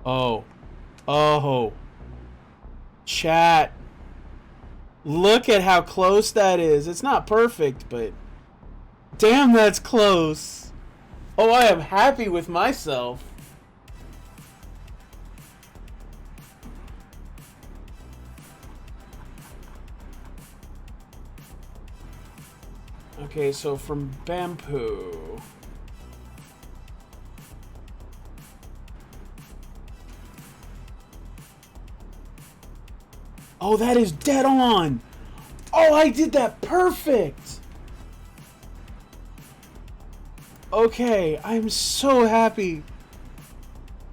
B: Oh. Chat. Look at how close that is. It's not perfect, but damn, that's close. Oh, I am happy with myself. Okay, so from Bampu. Oh, that is dead on. Oh, I did that perfect. Okay, I'm so happy.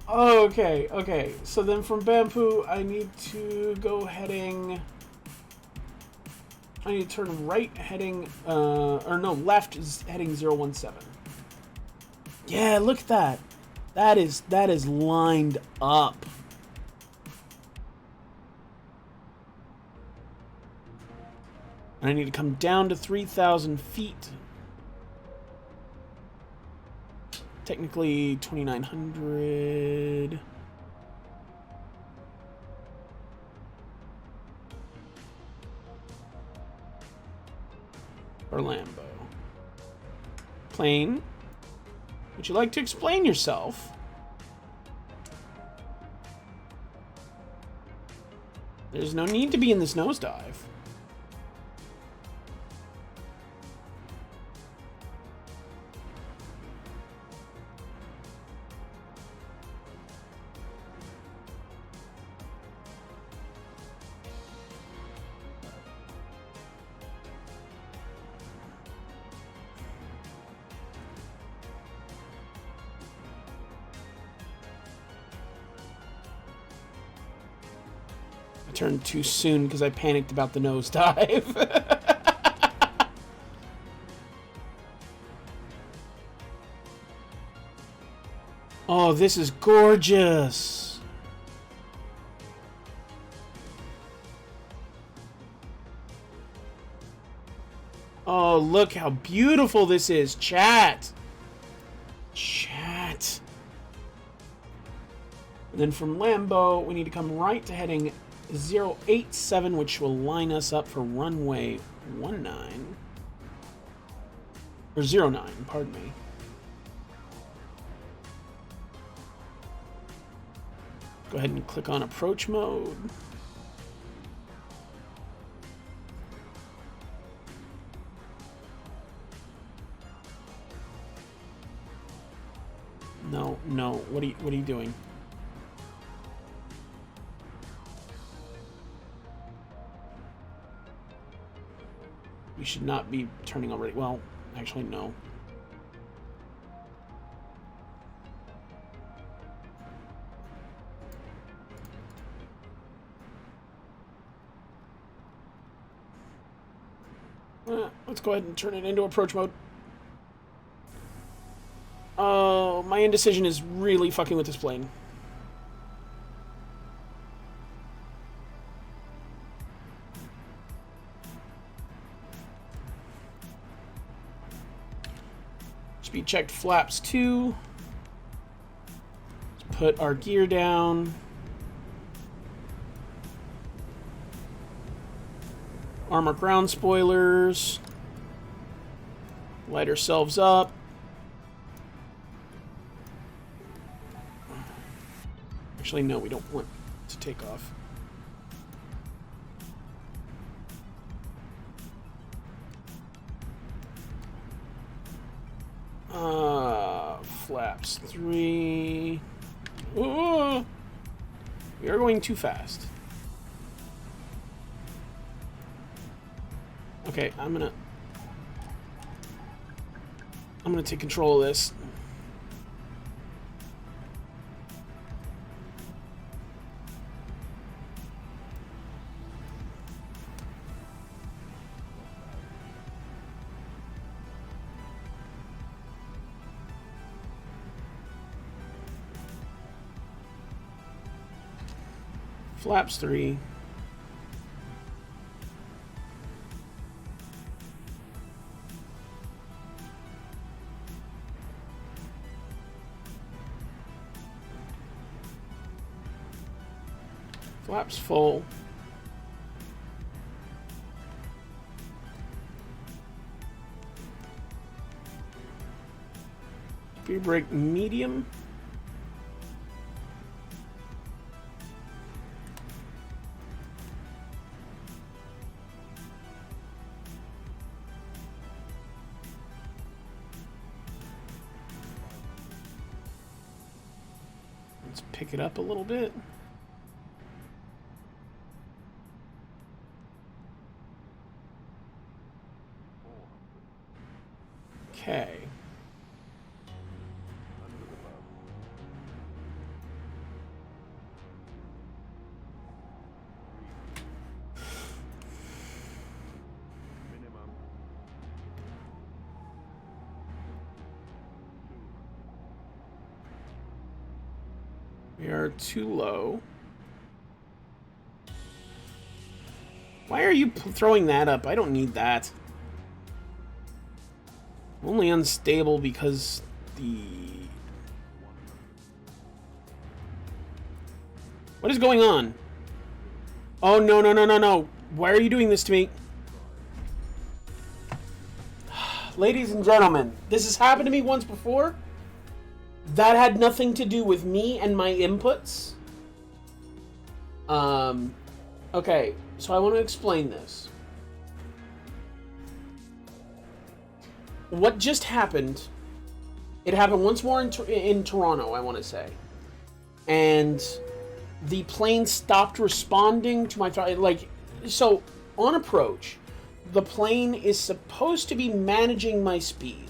B: Oh, okay. So then from Bampu, I need to go heading... I need to turn right heading, or no, left is heading 017. Yeah, look at that. That is lined up. And I need to come down to 3,000 feet. Technically 2,900. Or Lambo. Plane. Would you like to explain yourself? There's no need to be in this nosedive. Turned too soon because I panicked about the nosedive.
A: Oh, this is gorgeous. Oh, look how beautiful this is, chat. Chat. And then from Lambeau, we need to come right to heading 087, which will line us up for runway 19. Or 09, pardon me. Go ahead and click on approach mode. No, no. What are you doing? You should not be turning already. Well, actually, no. Let's go ahead and turn it into approach mode. Oh, my indecision is really fucking with this plane. Speed checked flaps 2. Let's put our gear down. Armor ground spoilers. Light ourselves up. Actually, no, we don't want to take off. Flaps 3. Ooh, we are going too fast. Okay, I'm gonna take control of this. Flaps 3. Flaps full. Speed brake medium. Let's pick it up a little bit. Okay. We are too low. Why are you throwing that up? I don't need that. Only unstable because the... What is going on? Oh, no, no, no, no, no. Why are you doing this to me? Ladies and gentlemen, this has happened to me once before. That had nothing to do with me and my inputs. Okay, so I want to explain this. What just happened, it happened once more in Toronto, I want to say. And the plane stopped responding to my throttle. Like, so, on approach, the plane is supposed to be managing my speed.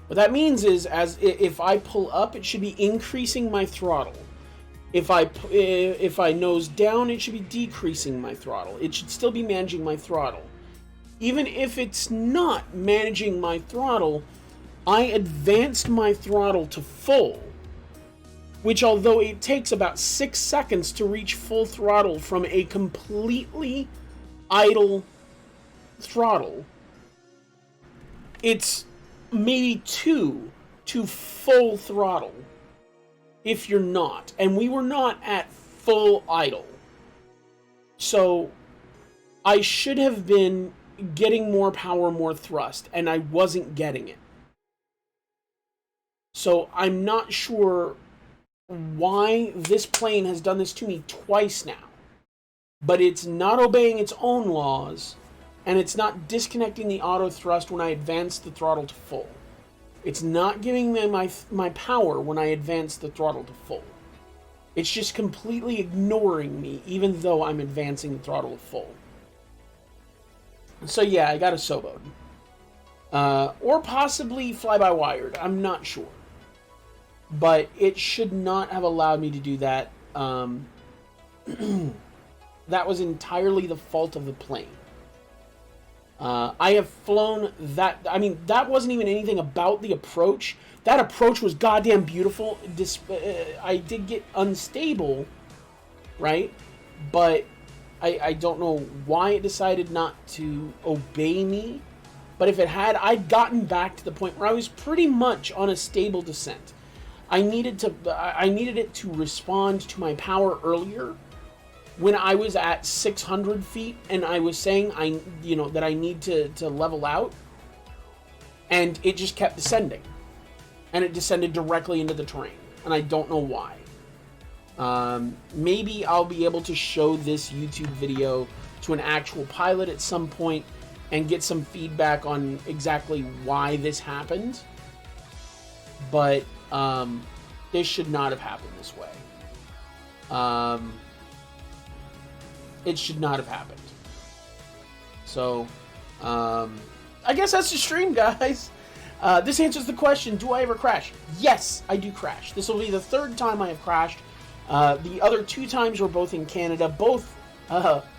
A: What that means is, if I pull up, it should be increasing my throttle. If I nose down, it should be decreasing my throttle. It should still be managing my throttle. Even if it's not managing my throttle, I advanced my throttle to full
B: which, although it takes about 6 seconds to reach full throttle from a completely idle throttle, it's maybe 2 to full throttle if you're not. And we were not at full idle. So I should have been getting more power, more thrust, and I wasn't getting it. So I'm not sure why this plane has done this to me twice now. But it's not obeying its own laws, and it's not disconnecting the auto thrust when I advance the throttle to full. It's not giving me my power when I advance the throttle to full. It's just completely ignoring me, even though I'm advancing the throttle to full. So yeah, I got a Sobode. Or possibly fly-by-wired, I'm not sure. But it should not have allowed me to do that. That was entirely the fault of the plane. I have flown that... I mean, that wasn't even anything about the approach. That approach was goddamn beautiful. I did get unstable, right? But I don't know why it decided not to obey me. But if it had, I'd gotten back to the point where I was pretty much on a stable descent. I needed it to respond to my power earlier when I was at 600 feet and I was saying that I need to level out, and it just kept descending, and it descended directly into the terrain, and I don't know why. Maybe I'll be able to show this YouTube video to an actual pilot at some point and get some feedback on exactly why this happened, but this should not have happened this way. It should not have happened. So, I guess that's the stream, guys. This answers the question, do I ever crash? Yes, I do crash. This will be the 3rd time I have crashed. The other 2 times were both in Canada, both,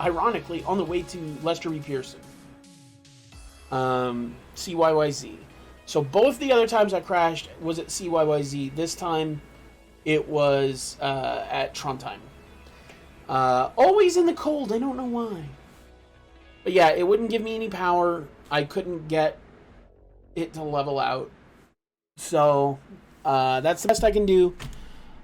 B: ironically, on the way to Lester B. Pearson. CYYZ. So both the other times I crashed was at CYYZ. This time it was at Trondheim. Always in the cold. I don't know why. But yeah, it wouldn't give me any power. I couldn't get it to level out. So that's the best I can do.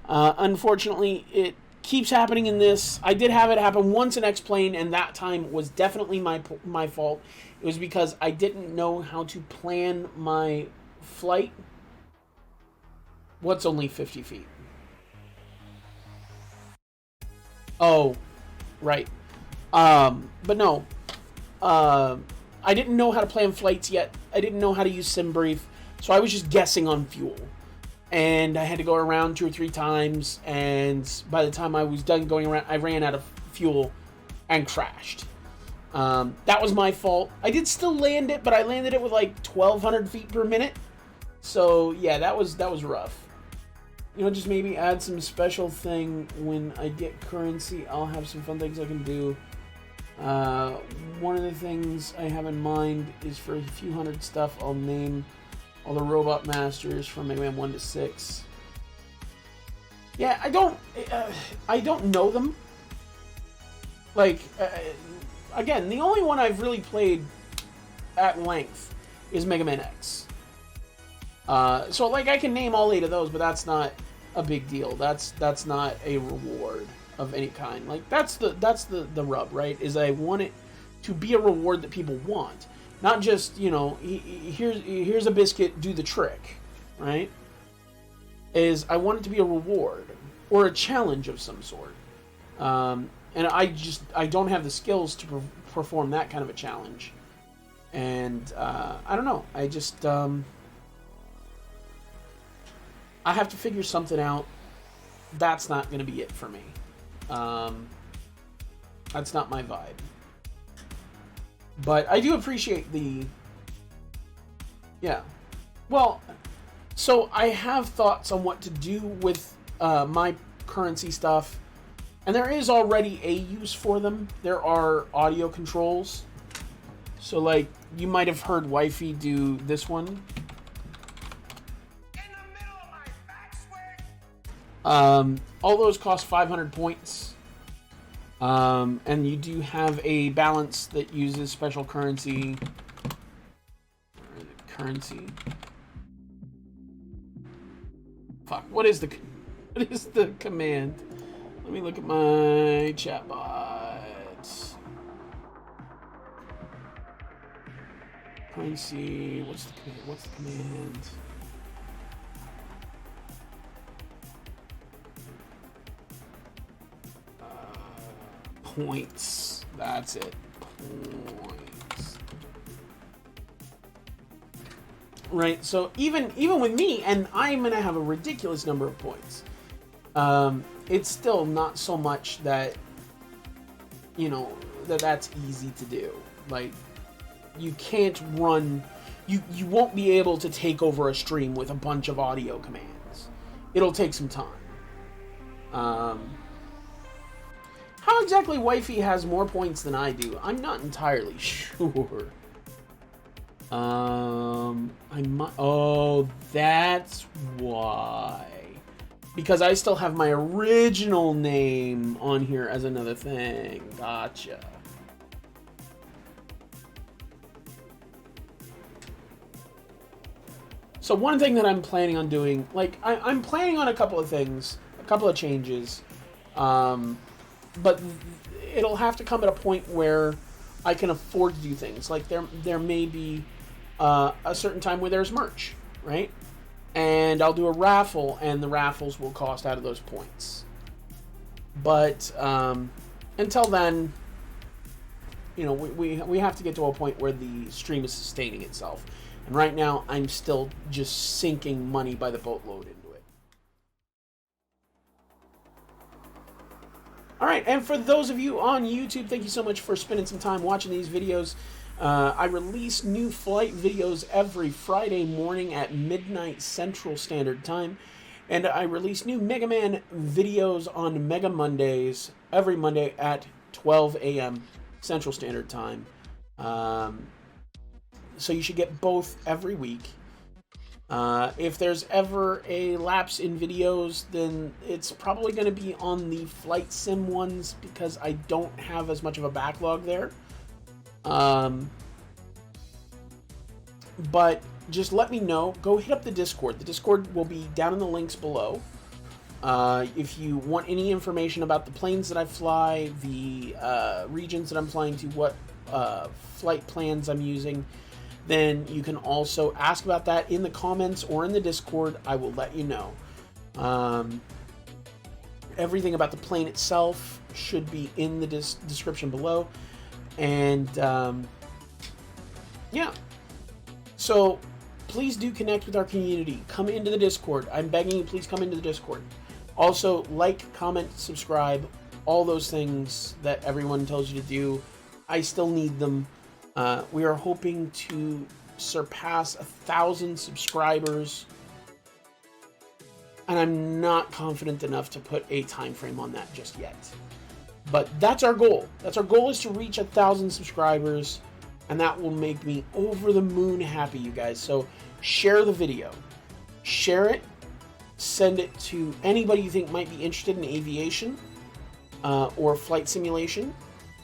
B: Unfortunately, it keeps happening in this. I did have it happen once in X-Plane, and that time was definitely my fault. It was because I didn't know how to plan my flight. What's only 50 feet? Oh, right. But no. I didn't know how to plan flights yet. I didn't know how to use SimBrief. So I was just guessing on fuel. And I had to go around 2 or 3 times. And by the time I was done going around, I ran out of fuel and crashed. That was my fault. I did still land it, but I landed it with like 1,200 feet per minute. So yeah, that was rough. You know, just maybe add some special thing when I get currency. I'll have some fun things I can do. One of the things I have in mind is for a few hundred stuff, I'll name all the robot masters from Mega Man 1 to 6. Yeah, I don't know them. Like, again, the only one I've really played at length is Mega Man X. So like I can name all 8 of those, but that's not a big deal. That's not a reward of any kind. Like that's the rub, right? Is I want it to be a reward that people want, not just, you know, here's a biscuit, do the trick, right? Is I want it to be a reward or a challenge of some sort. And I don't have the skills to perform that kind of a challenge. And I don't know. I just I have to figure something out. That's not going to be it for me. That's not my vibe. But I do appreciate the... Yeah. Well, so I have thoughts on what to do with my currency stuff. And there is already a use for them. There are audio controls. So, like, you might have heard Wifey do this one.
A: All those cost 500 points. And you do have a balance that uses special currency. Where is it? Currency. Fuck. What is the command? Let me look at my chat bot. Currency. What's the command? What's the command? Points. That's it. Points. Right. So even with me, and I'm gonna have a ridiculous number of points. It's still not so much that, you know, that's easy to do. Like, you can't run. You won't be able to take over a stream with a bunch of audio commands. It'll take some time. How exactly Wifey has more points than I do? I'm not entirely sure. I might. Oh, that's why. Because I still have my original name on here as another thing. Gotcha. So one thing that I'm planning on doing, like, I'm planning on a couple of things, a couple of changes. But it'll have to come at a point where I can afford to do things. Like there may be a certain time where there's merch, right? And I'll do a raffle, and the raffles will cost out of those points. But until then, you know, we have to get to a point where the stream is sustaining itself. And right now, I'm still just sinking money by the boatload into it. All right, and for those of you on YouTube, thank you so much for spending some time watching these videos. I release new flight videos every Friday morning at midnight Central Standard Time. And I release new Mega Man videos on Mega Mondays every Monday at 12 a.m. Central Standard Time. So you should get both every week. If there's ever a lapse in videos, then it's probably going to be on the flight sim ones because I don't have as much of a backlog there. But just let me know. Go hit up the Discord. The Discord will be down in the links below. If you want any information about the planes that I fly, the regions that I'm flying to, what flight plans I'm using, then you can also ask about that in the comments or in the Discord. I will let you know. Everything about the plane itself should be in the description below. And yeah. So please do connect with our community. Come into the Discord. I'm begging you, please come into the Discord. Also, like, comment, subscribe, all those things that everyone tells you to do. I still need them. We are hoping to surpass 1,000 subscribers, and I'm not confident enough to put a time frame on that just yet. But that's our goal. That's our goal, is to reach 1,000 subscribers, and that will make me over the moon happy, you guys. So share the video, share it, send it to anybody you think might be interested in aviation or flight simulation.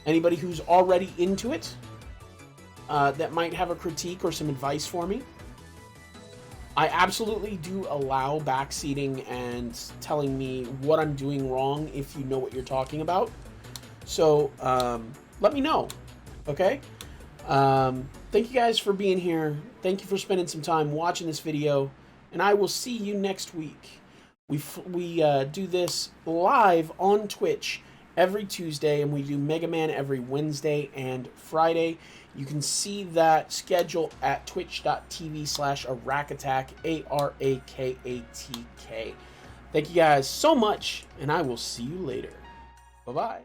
A: Anybody who's already into it. That might have a critique or some advice for me. I absolutely do allow backseating and telling me what I'm doing wrong if you know what you're talking about. So let me know, okay? Thank you guys for being here. Thank you for spending some time watching this video, and I will see you next week. We do this live on Twitch every Tuesday, and we do Mega Man every Wednesday and Friday. You can see that schedule at twitch.tv/ArakAttack, ARAKATK. Thank you guys so much, and I will see you later. Bye-bye.